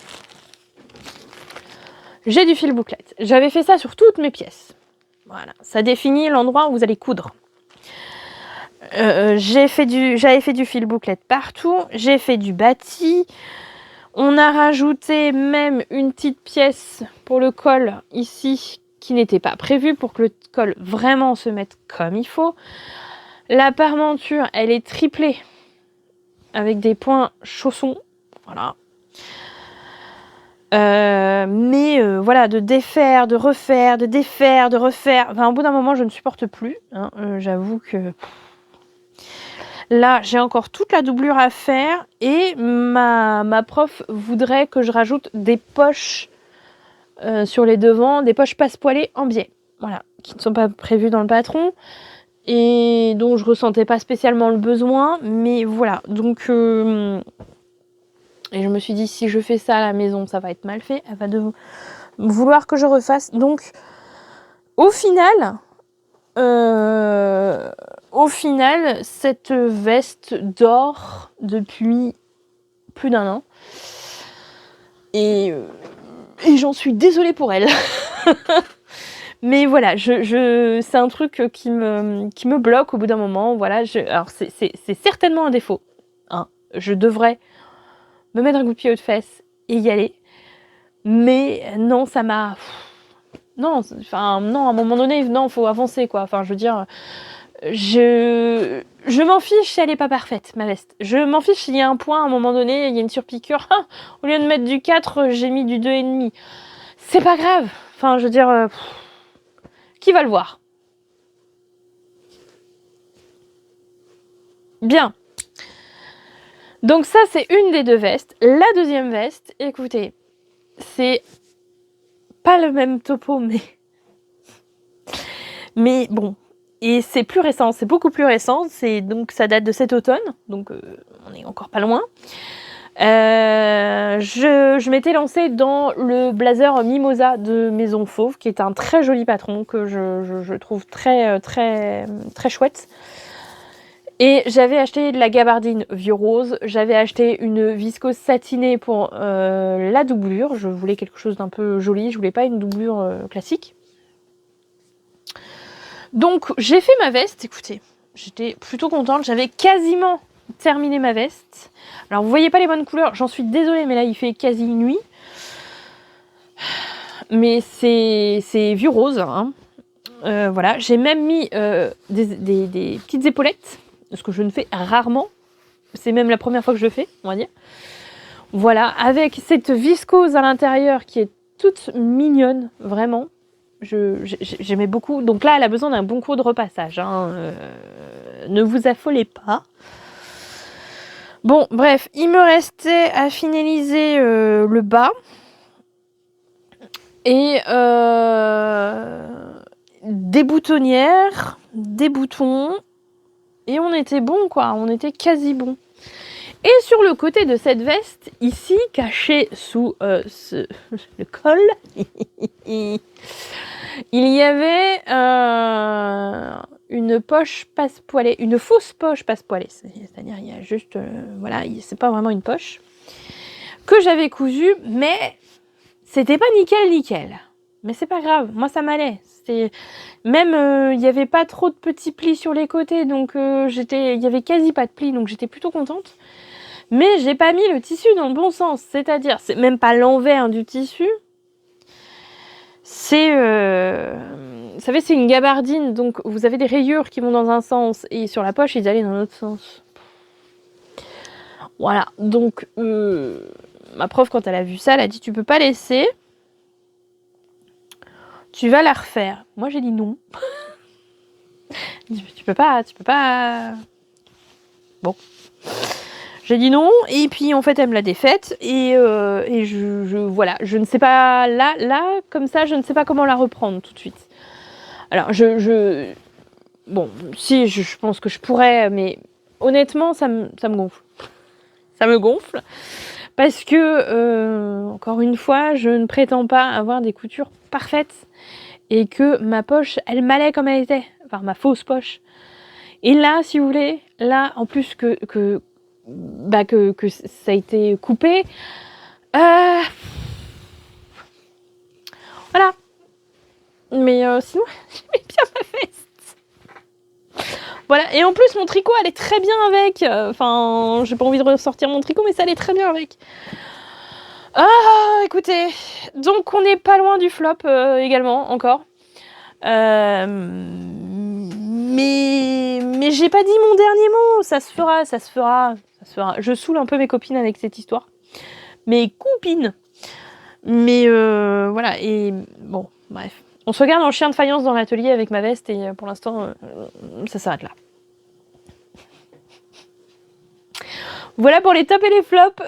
J'ai du fil bouclette. J'avais fait ça sur toutes mes pièces. Voilà, ça définit l'endroit où vous allez coudre. J'avais fait du fil bouclette partout. J'ai fait du bâti. On a rajouté même une petite pièce pour le col ici qui n'était pas prévue pour que le col vraiment se mette comme il faut. La parmenture, elle est triplée avec des points chaussons. Voilà. Voilà, de défaire, de refaire, de défaire, de refaire. Enfin, au bout d'un moment, je ne supporte plus. Hein. J'avoue que là, j'ai encore toute la doublure à faire et ma prof voudrait que je rajoute des poches sur les devants, des poches passe-poilées en biais. Voilà, qui ne sont pas prévues dans le patron et dont je ressentais pas spécialement le besoin. Mais voilà, donc... et je me suis dit, si je fais ça à la maison, ça va être mal fait. Elle va vouloir que je refasse. Donc, au final, cette veste dort depuis plus d'1 an. Et j'en suis désolée pour elle. Mais voilà, c'est un truc qui me bloque au bout d'un moment. Voilà, alors c'est certainement un défaut. Hein. Je devrais me mettre un coup de pied aux fesses et y aller. Mais non, ça m'a... Non, non, à un moment donné, non, faut avancer, quoi. Enfin, je veux dire, je m'en fiche si elle est pas parfaite, ma veste. Je m'en fiche s'il y a un point, à un moment donné, il y a une surpiqûre. Ah, au lieu de mettre du 4, j'ai mis du 2,5. C'est pas grave. Enfin, je veux dire, qui va le voir? Bien. Donc ça, c'est une des 2 vestes. La deuxième veste, écoutez, c'est pas le même topo, mais bon. Et c'est plus récent, c'est beaucoup plus récent. Donc ça date de cet automne, donc on est encore pas loin. Je m'étais lancée dans le blazer Mimosa de Maison Fauve, qui est un très joli patron que je trouve très, très, très chouette. Et j'avais acheté de la gabardine vieux rose, j'avais acheté une viscose satinée pour la doublure. Je voulais quelque chose d'un peu joli, je voulais pas une doublure classique. Donc j'ai fait ma veste, écoutez, j'étais plutôt contente, j'avais quasiment terminé ma veste. Alors vous voyez pas les bonnes couleurs, j'en suis désolée, mais là il fait quasi nuit. Mais c'est vieux rose, hein. Voilà, j'ai même mis des petites épaulettes, ce que je ne fais rarement. C'est même la première fois que je le fais, on va dire. Voilà, avec cette viscose à l'intérieur qui est toute mignonne, vraiment. J'aimais beaucoup. Donc là, elle a besoin d'un bon coup de repassage. Hein. Ne vous affolez pas. Bon, bref, il me restait à finaliser le bas. Et des boutonnières, des boutons. Et on était bon, quoi. On était quasi bon. Et sur le côté de cette veste, ici, cachée sous le col, il y avait une poche passe-poilée, une fausse poche passe-poilée. C'est-à-dire, il y a juste, voilà, c'est pas vraiment une poche, que j'avais cousue, mais c'était pas nickel. Mais c'est pas grave, moi ça m'allait. Même, il y avait pas trop de petits plis sur les côtés, donc il y avait quasi pas de plis, donc j'étais plutôt contente. Mais j'ai pas mis le tissu dans le bon sens, c'est-à-dire, c'est même pas l'envers du tissu. C'est, vous savez, c'est une gabardine, donc vous avez des rayures qui vont dans un sens, et sur la poche, ils allaient dans l'autre sens. Voilà, donc ma prof, quand elle a vu ça, elle a dit, tu peux pas laisser, tu vas la refaire. Moi, j'ai dit non. Tu peux pas... Bon. J'ai dit non, et puis en fait elle me l'a défaite, et voilà, je ne sais pas, là, comme ça, je ne sais pas comment la reprendre tout de suite. Alors, bon, si, je pense que je pourrais, mais honnêtement, ça me gonfle. Ça me gonfle, parce que, encore une fois, je ne prétends pas avoir des coutures parfaites, et que ma poche, elle m'allait comme elle était, enfin ma fausse poche. Et là, si vous voulez, là, en plus que ça a été coupé. Voilà. Mais sinon, j'aimais bien ma veste. Voilà. Et en plus, mon tricot allait très bien avec. Enfin, j'ai pas envie de ressortir mon tricot, mais ça allait très bien avec. Ah, écoutez. Donc, on n'est pas loin du flop également, encore. Mais j'ai pas dit mon dernier mot. Ça se fera. Je saoule un peu mes copines avec cette histoire. Mes copines. Mais voilà, et bon, bref. On se regarde en chien de faïence dans l'atelier avec ma veste et pour l'instant, ça s'arrête là. Voilà pour les tops et les flops.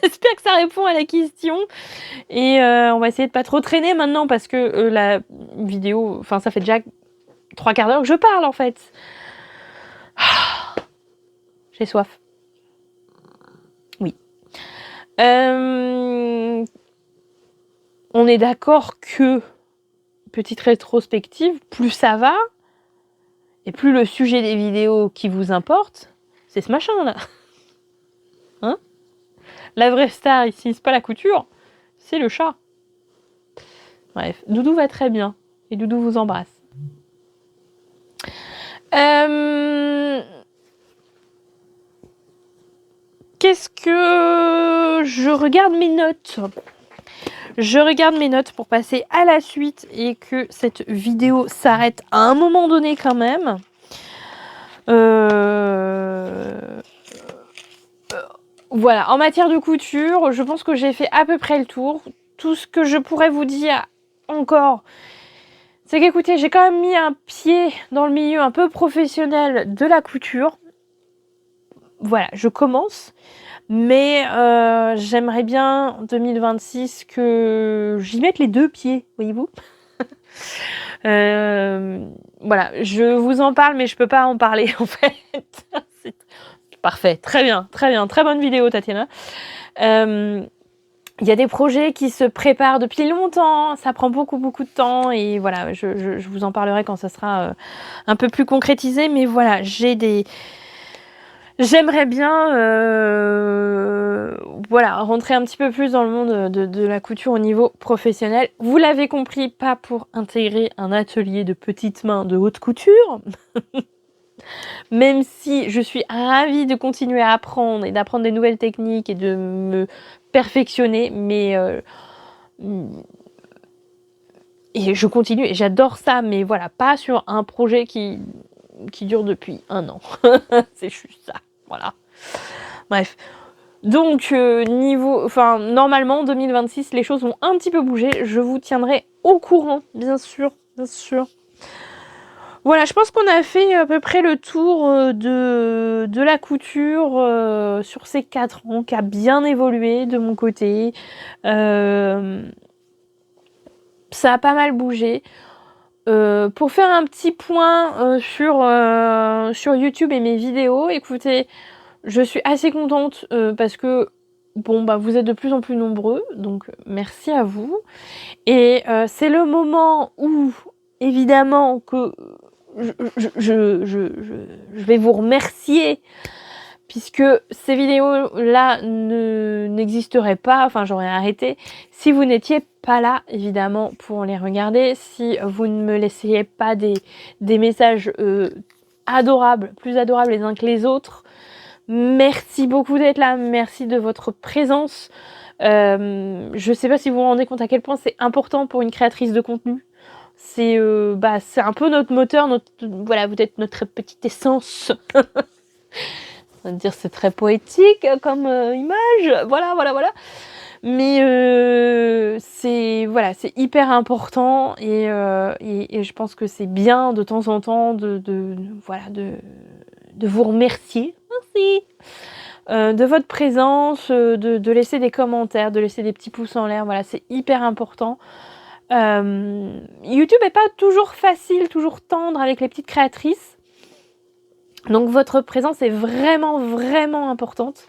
J'espère que ça répond à la question. Et on va essayer de pas trop traîner maintenant parce que la vidéo, enfin ça fait déjà 3 quarts d'heure que je parle en fait. J'ai soif. Oui. On est d'accord que, petite rétrospective, plus ça va, et plus le sujet des vidéos qui vous importe, c'est ce machin là. Hein? La vraie star ici, c'est pas la couture, c'est le chat. Bref, Doudou va très bien, et Doudou vous embrasse. Qu'est-ce que... Je regarde mes notes. Je regarde mes notes pour passer à la suite et que cette vidéo s'arrête à un moment donné quand même. Voilà, en matière de couture, je pense que j'ai fait à peu près le tour. Tout ce que je pourrais vous dire encore, c'est qu'écoutez, j'ai quand même mis un pied dans le milieu un peu professionnel de la couture. Voilà, je commence. Mais j'aimerais bien en 2026 que j'y mette les 2 pieds, voyez-vous. Voilà, je vous en parle, mais je peux pas en parler en fait. C'est parfait, très bien, très bonne vidéo, Tatiana. Il y a des projets qui se préparent depuis longtemps, ça prend beaucoup de temps et voilà, je vous en parlerai quand ça sera un peu plus concrétisé. Mais voilà, j'aimerais bien voilà, rentrer un petit peu plus dans le monde de la couture au niveau professionnel. Vous l'avez compris, pas pour intégrer un atelier de petites mains de haute couture. Même si je suis ravie de continuer à apprendre et d'apprendre des nouvelles techniques et de me perfectionner, mais et je continue et j'adore ça, mais voilà, pas sur un projet qui dure depuis 1 an. C'est juste ça, voilà. Bref. Donc, normalement, 2026, les choses vont un petit peu bouger. Je vous tiendrai au courant, bien sûr, bien sûr. Voilà, je pense qu'on a fait à peu près le tour de la couture sur ces 4 ans, qui a bien évolué de mon côté. Ça a pas mal bougé. Pour faire un petit point sur YouTube et mes vidéos, écoutez, je suis assez contente parce que bon, bah, vous êtes de plus en plus nombreux, donc merci à vous. Et c'est le moment où, évidemment, que je vais vous remercier puisque ces vidéos-là n'existeraient pas, enfin j'aurais arrêté, si vous n'étiez pas là, évidemment, pour les regarder, si vous ne me laissiez pas des messages adorables, plus adorables les uns que les autres. Merci beaucoup d'être là, merci de votre présence. Je sais pas si vous vous rendez compte à quel point c'est important pour une créatrice de contenu. C'est un peu notre moteur, voilà, vous êtes notre petite essence. On va dire c'est très poétique comme image, voilà. Mais c'est hyper important et je pense que c'est bien de temps en temps de vous remercier. Merci. De votre présence, de laisser des commentaires, de laisser des petits pouces en l'air, voilà, c'est hyper important. YouTube est pas toujours facile, toujours tendre avec les petites créatrices. Donc votre présence est vraiment importante.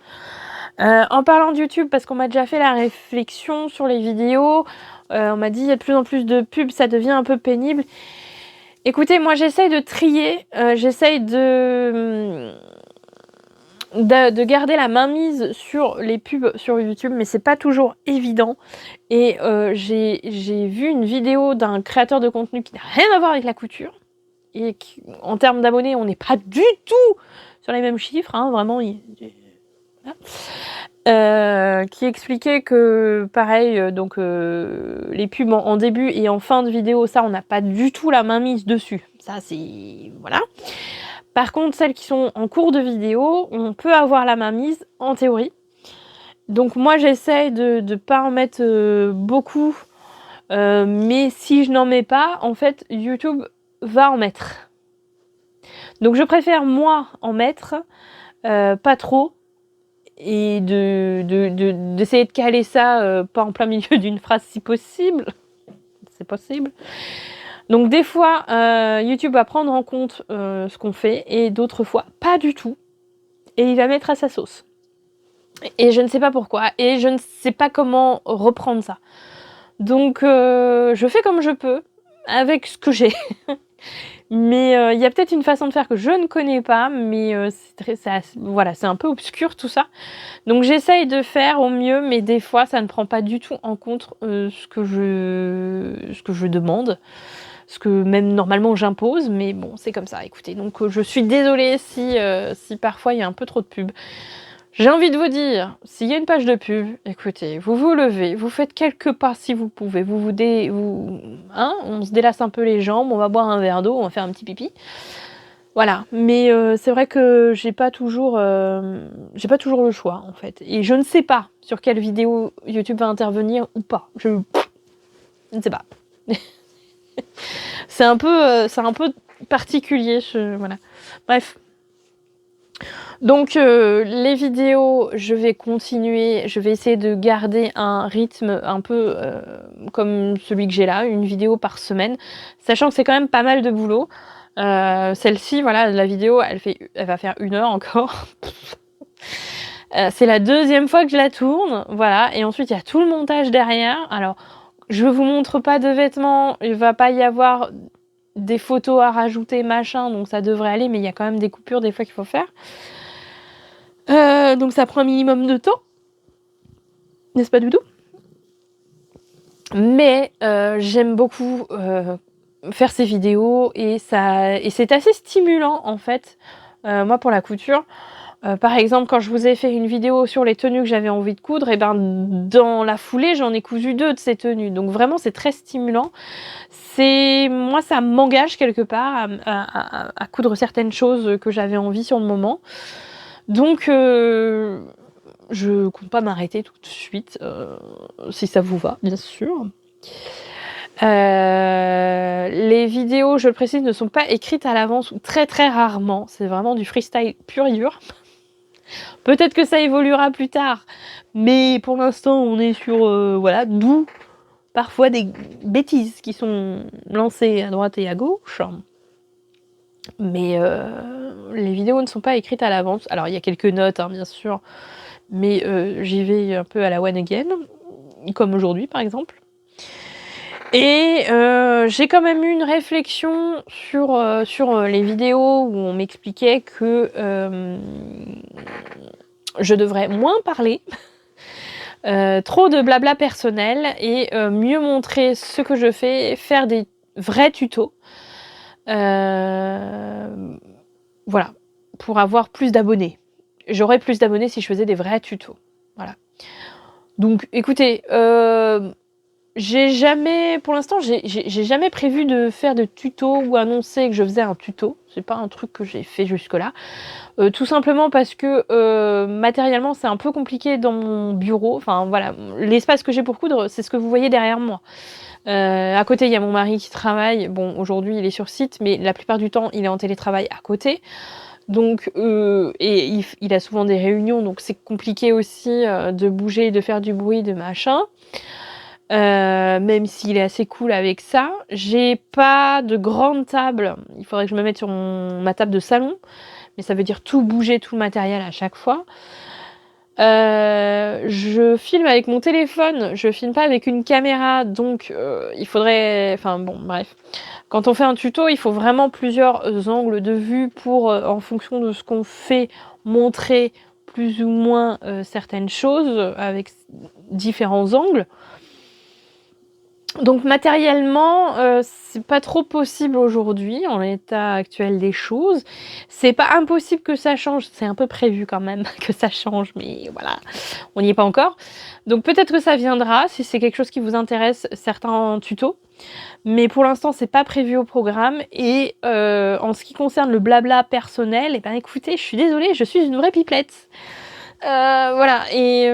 En parlant de YouTube, parce qu'on m'a déjà fait la réflexion sur les vidéos, on m'a dit il y a de plus en plus de pubs, ça devient un peu pénible. Écoutez, moi j'essaye de trier, j'essaye de garder la mainmise sur les pubs sur YouTube, mais c'est pas toujours évident. Et j'ai vu une vidéo d'un créateur de contenu qui n'a rien à voir avec la couture, et qui, en termes d'abonnés, on n'est pas du tout sur les mêmes chiffres, hein, vraiment. Qui expliquait que pareil, les pubs en début et en fin de vidéo, ça on n'a pas du tout la main mise dessus. Ça c'est... voilà. Par contre, celles qui sont en cours de vidéo, on peut avoir la main mise en théorie. Donc moi j'essaye de ne pas en mettre beaucoup, mais si je n'en mets pas, en fait YouTube va en mettre. Donc je préfère moi en mettre, pas trop, et d'essayer de caler ça pas en plein milieu d'une phrase si possible. C'est possible. Donc des fois YouTube va prendre en compte ce qu'on fait et d'autres fois pas du tout. Et il va mettre à sa sauce. Et je ne sais pas pourquoi. Et je ne sais pas comment reprendre ça. Donc je fais comme je peux, avec ce que j'ai. Mais il y a peut-être une façon de faire que je ne connais pas, mais voilà, c'est un peu obscur tout ça. Donc j'essaye de faire au mieux, mais des fois ça ne prend pas du tout en compte ce que je demande. Ce que même normalement j'impose, mais bon, c'est comme ça, écoutez. Donc je suis désolée si parfois il y a un peu trop de pub. J'ai envie de vous dire, s'il y a une page de pub, écoutez, vous vous levez, vous faites quelques pas si vous pouvez, on se délace un peu les jambes, on va boire un verre d'eau, on va faire un petit pipi. Voilà, mais c'est vrai que j'ai pas toujours le choix en fait. Et je ne sais pas sur quelle vidéo YouTube va intervenir ou pas. Je ne sais pas. C'est un peu particulier, voilà. Bref. Donc les vidéos, je vais continuer, je vais essayer de garder un rythme un peu comme celui que j'ai là, une vidéo par semaine, sachant que c'est quand même pas mal de boulot. Celle-ci, voilà, la vidéo, elle va faire 1 heure encore. C'est la 2e fois que je la tourne, voilà, et ensuite il y a tout le montage derrière. Alors, je vous montre pas de vêtements, il va pas y avoir des photos à rajouter, machin, donc ça devrait aller, mais il y a quand même des coupures des fois qu'il faut faire. Donc ça prend un minimum de temps, n'est-ce pas Doudou? Mais j'aime beaucoup faire ces vidéos et c'est assez stimulant en fait. Moi pour la couture, par exemple quand je vous ai fait une vidéo sur les tenues que j'avais envie de coudre, et ben dans la foulée j'en ai cousu 2 de ces tenues. Donc vraiment c'est très stimulant. Moi ça m'engage quelque part à coudre certaines choses que j'avais envie sur le moment. Donc je compte pas m'arrêter tout de suite, si ça vous va, bien sûr. Les vidéos, je le précise, ne sont pas écrites à l'avance ou très très rarement. C'est vraiment du freestyle pur et dur. Peut-être que ça évoluera plus tard, mais pour l'instant, on est sur voilà, d'où parfois des bêtises qui sont lancées à droite et à gauche. Mais les vidéos ne sont pas écrites à l'avance. Alors il y a quelques notes, hein, bien sûr, mais j'y vais un peu à la one again, comme aujourd'hui par exemple. Et j'ai quand même eu une réflexion sur les vidéos où on m'expliquait que je devrais moins parler, trop de blabla personnel et mieux montrer ce que je fais, faire des vrais tutos. Voilà, pour avoir plus d'abonnés. J'aurais plus d'abonnés si je faisais des vrais tutos. Voilà. Donc, écoutez, pour l'instant, j'ai jamais prévu de faire de tuto ou annoncer que je faisais un tuto. C'est pas un truc que j'ai fait jusque-là. Tout simplement parce que matériellement, c'est un peu compliqué dans mon bureau. Enfin, voilà, l'espace que j'ai pour coudre, c'est ce que vous voyez derrière moi. À côté, il y a mon mari qui travaille. Bon, aujourd'hui, il est sur site, mais la plupart du temps, il est en télétravail à côté. Donc, et il a souvent des réunions, donc c'est compliqué aussi de bouger, de faire du bruit, de machin. Même s'il est assez cool avec ça. J'ai pas de grande table. Il faudrait que je me mette sur ma table de salon. Mais ça veut dire tout bouger, tout le matériel à chaque fois. Je filme avec mon téléphone, je filme pas avec une caméra, donc il faudrait... Enfin bon, bref. Quand on fait un tuto, il faut vraiment plusieurs angles de vue pour, en fonction de ce qu'on fait, montrer plus ou moins certaines choses avec différents angles. Donc matériellement, c'est pas trop possible aujourd'hui en l'état actuel des choses. C'est pas impossible que ça change, c'est un peu prévu quand même que ça change, mais voilà, on n'y est pas encore. Donc peut-être que ça viendra si c'est quelque chose qui vous intéresse, certains tutos. Mais pour l'instant, c'est pas prévu au programme. Et en ce qui concerne le blabla personnel, eh ben écoutez, je suis désolée, je suis une vraie pipelette. Voilà, et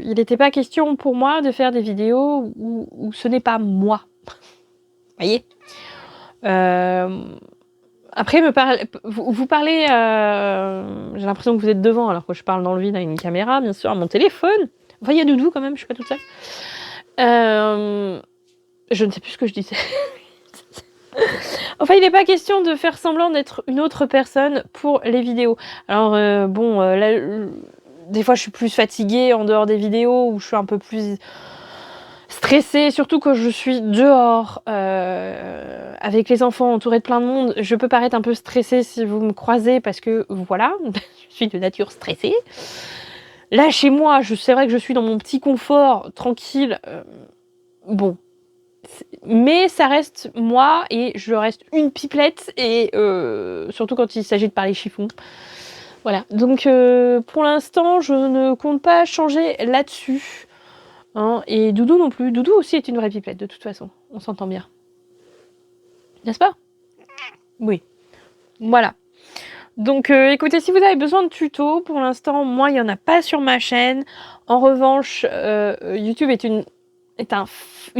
il n'était pas question pour moi de faire des vidéos où ce n'est pas moi. Vous voyez, après, vous parlez, j'ai l'impression que vous êtes devant alors que je parle dans le vide à une caméra, bien sûr, à mon téléphone. Enfin, il y a Doudou quand même, je suis pas toute seule. Je ne sais plus ce que je disais. Enfin, il n'est pas question de faire semblant d'être une autre personne pour les vidéos. Alors, là, des fois, je suis plus fatiguée en dehors des vidéos, ou je suis un peu plus stressée, surtout quand je suis dehors, avec les enfants, entourée de plein de monde. Je peux paraître un peu stressée si vous me croisez, parce que, voilà, je suis de nature stressée. Là, chez moi, c'est vrai que je suis dans mon petit confort, tranquille. Bon. Mais ça reste moi, et je reste une pipelette, et surtout quand il s'agit de parler chiffon. Voilà, donc pour l'instant, je ne compte pas changer là-dessus. Hein, et Doudou non plus. Doudou aussi est une vraie pipelette, de toute façon. On s'entend bien. N'est-ce pas? Oui. Voilà. Donc écoutez, si vous avez besoin de tutos, pour l'instant, moi, il n'y en a pas sur ma chaîne. En revanche, YouTube est une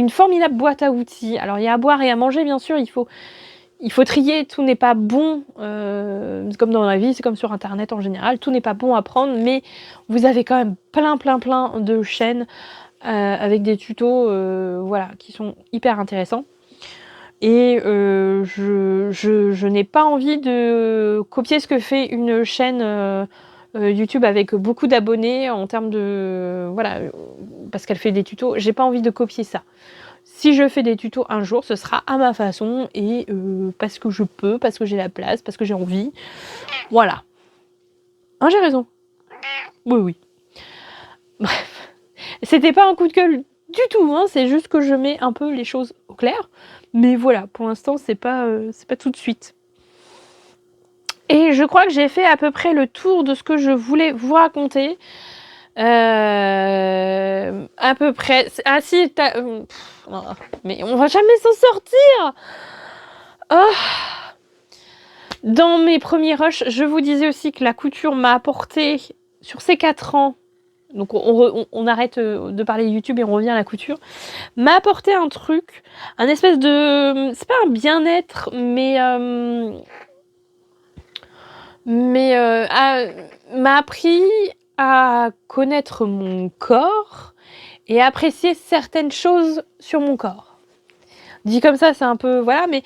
formidable boîte à outils. Alors, il y a à boire et à manger, bien sûr. Il faut trier. Tout n'est pas bon. Comme dans la vie, c'est comme sur Internet en général. Tout n'est pas bon à prendre. Mais vous avez quand même plein de chaînes avec des tutos voilà, qui sont hyper intéressants. Et je n'ai pas envie de copier ce que fait une chaîne YouTube avec beaucoup d'abonnés en termes de... Voilà, parce qu'elle fait des tutos. J'ai pas envie de copier ça. Si je fais des tutos un jour, ce sera à ma façon, et parce que je peux, parce que j'ai la place, parce que j'ai envie. Voilà. Hein, j'ai raison. Oui. Bref. C'était pas un coup de gueule du tout, hein, c'est juste que je mets un peu les choses au clair. Mais voilà, pour l'instant, c'est pas tout de suite. Et je crois que j'ai fait à peu près le tour de ce que je voulais vous raconter. À peu près. Ah si, mais on va jamais s'en sortir. Oh. Dans mes premiers rushs, je vous disais aussi que la couture m'a apporté, sur ces 4 ans, donc on arrête de parler YouTube et on revient à la couture, m'a apporté un truc, un espèce de... C'est pas un bien-être, mais m'a appris à connaître mon corps et à apprécier certaines choses sur mon corps. Dit comme ça, c'est un peu... Voilà, mais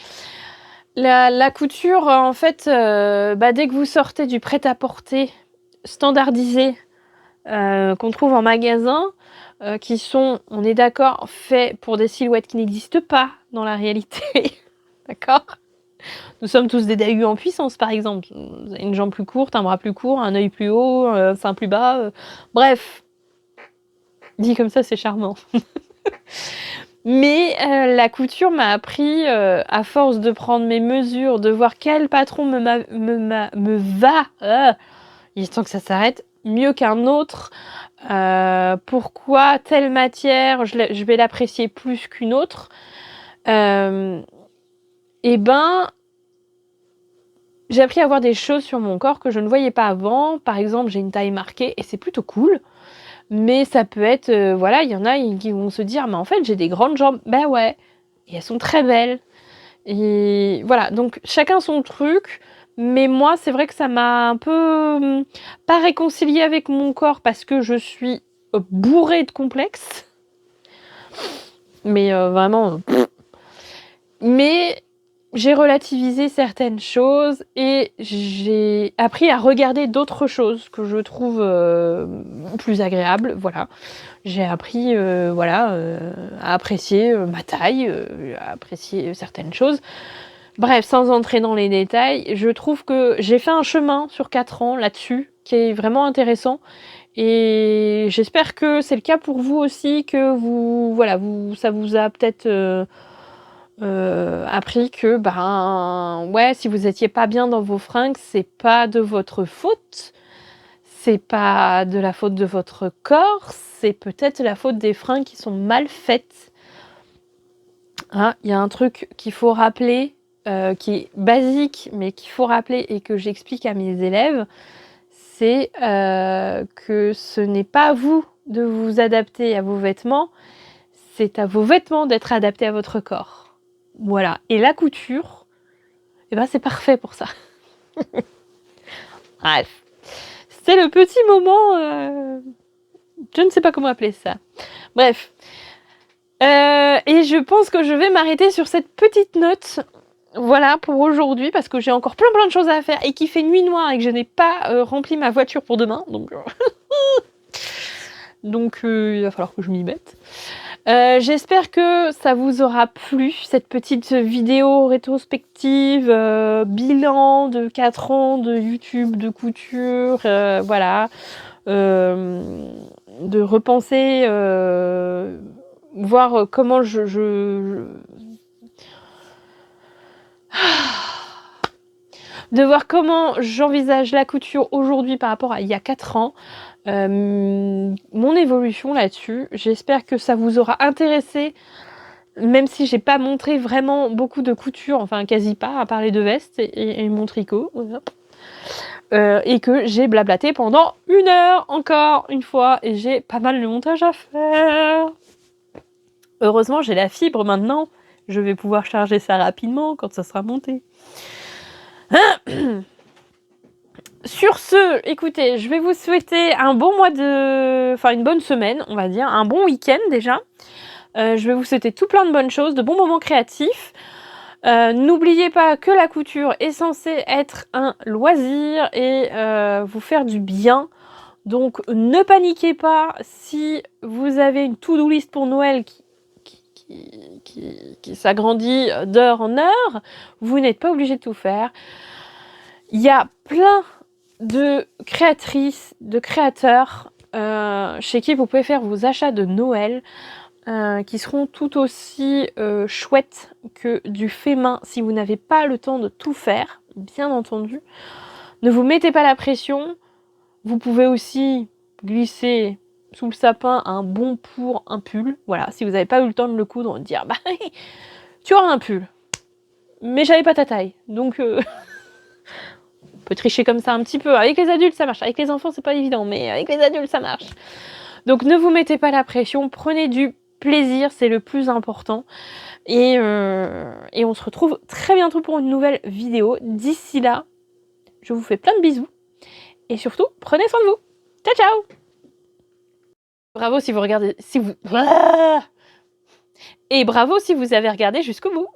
la couture, en fait, dès que vous sortez du prêt-à-porter standardisé qu'on trouve en magasin, qui sont, on est d'accord, faits pour des silhouettes qui n'existent pas dans la réalité. D'accord? Nous sommes tous des dahus en puissance, par exemple. Vous avez une jambe plus courte, un bras plus court, un œil plus haut, un sein plus bas. Bref. Dit comme ça, c'est charmant. Mais la couture m'a appris, à force de prendre mes mesures, de voir quel patron me va, il est temps que ça s'arrête, mieux qu'un autre. Pourquoi telle matière, je vais l'apprécier plus qu'une autre. Et j'ai appris à voir des choses sur mon corps que je ne voyais pas avant. Par exemple, j'ai une taille marquée et c'est plutôt cool. Mais ça peut être, voilà, il y en a qui vont se dire, mais en fait, j'ai des grandes jambes. Ben ouais, et elles sont très belles. Et voilà, donc chacun son truc. Mais moi, c'est vrai que ça m'a un peu pas réconciliée avec mon corps parce que je suis bourrée de complexes. Mais vraiment... Mais j'ai relativisé certaines choses et j'ai appris à regarder d'autres choses que je trouve plus agréables. Voilà, j'ai appris à apprécier ma taille, à apprécier certaines choses. Bref, sans entrer dans les détails, je trouve que j'ai fait un chemin sur 4 ans là-dessus qui est vraiment intéressant. Et j'espère que c'est le cas pour vous aussi, que ça vous a peut-être appris que si vous étiez pas bien dans vos fringues, c'est pas de votre faute, c'est pas de la faute de votre corps, c'est peut-être la faute des fringues qui sont mal faites. Hein, y a un truc qu'il faut rappeler, qui est basique, mais qu'il faut rappeler et que j'explique à mes élèves, c'est que ce n'est pas à vous de vous adapter à vos vêtements, c'est à vos vêtements d'être adaptés à votre corps. Voilà. Et la couture, eh ben, c'est parfait pour ça. Bref. C'est le petit moment... je ne sais pas comment appeler ça. Bref. Et je pense que je vais m'arrêter sur cette petite note. Voilà pour aujourd'hui, parce que j'ai encore plein de choses à faire et qu'il fait nuit noire et que je n'ai pas rempli ma voiture pour demain. Donc il va falloir que je m'y mette. J'espère que ça vous aura plu, cette petite vidéo rétrospective, bilan de 4 ans de YouTube, de couture, voilà. De repenser, voir comment de voir comment j'envisage la couture aujourd'hui par rapport à il y a 4 ans. Mon évolution là-dessus. J'espère que ça vous aura intéressé, même si j'ai pas montré vraiment beaucoup de couture, enfin quasi pas, à part les 2 vestes et mon tricot. Voilà. Et que j'ai blablaté pendant 1 heure encore une fois et j'ai pas mal de montage à faire. Heureusement j'ai la fibre maintenant, je vais pouvoir charger ça rapidement quand ça sera monté. Sur ce, écoutez, je vais vous souhaiter un bon mois de... Enfin, une bonne semaine, on va dire. Un bon week-end, déjà. Je vais vous souhaiter tout plein de bonnes choses, de bons moments créatifs. N'oubliez pas que la couture est censée être un loisir et vous faire du bien. Donc, ne paniquez pas si vous avez une to-do list pour Noël qui s'agrandit d'heure en heure. Vous n'êtes pas obligé de tout faire. Il y a plein de créatrices, de créateurs chez qui vous pouvez faire vos achats de Noël qui seront tout aussi chouettes que du fait main si vous n'avez pas le temps de tout faire, bien entendu. Ne vous mettez pas la pression. Vous pouvez aussi glisser sous le sapin un bon pour un pull. Voilà, si vous n'avez pas eu le temps de le coudre, dire bah tu auras un pull. Mais j'avais pas ta taille, donc on peut tricher comme ça un petit peu. Avec les adultes, ça marche. Avec les enfants, c'est pas évident, mais avec les adultes, ça marche. Donc ne vous mettez pas la pression, prenez du plaisir, c'est le plus important. Et on se retrouve très bientôt pour une nouvelle vidéo. D'ici là, je vous fais plein de bisous. Et surtout, prenez soin de vous. Ciao, ciao! Bravo si vous regardez... Et bravo si vous avez regardé jusqu'au bout.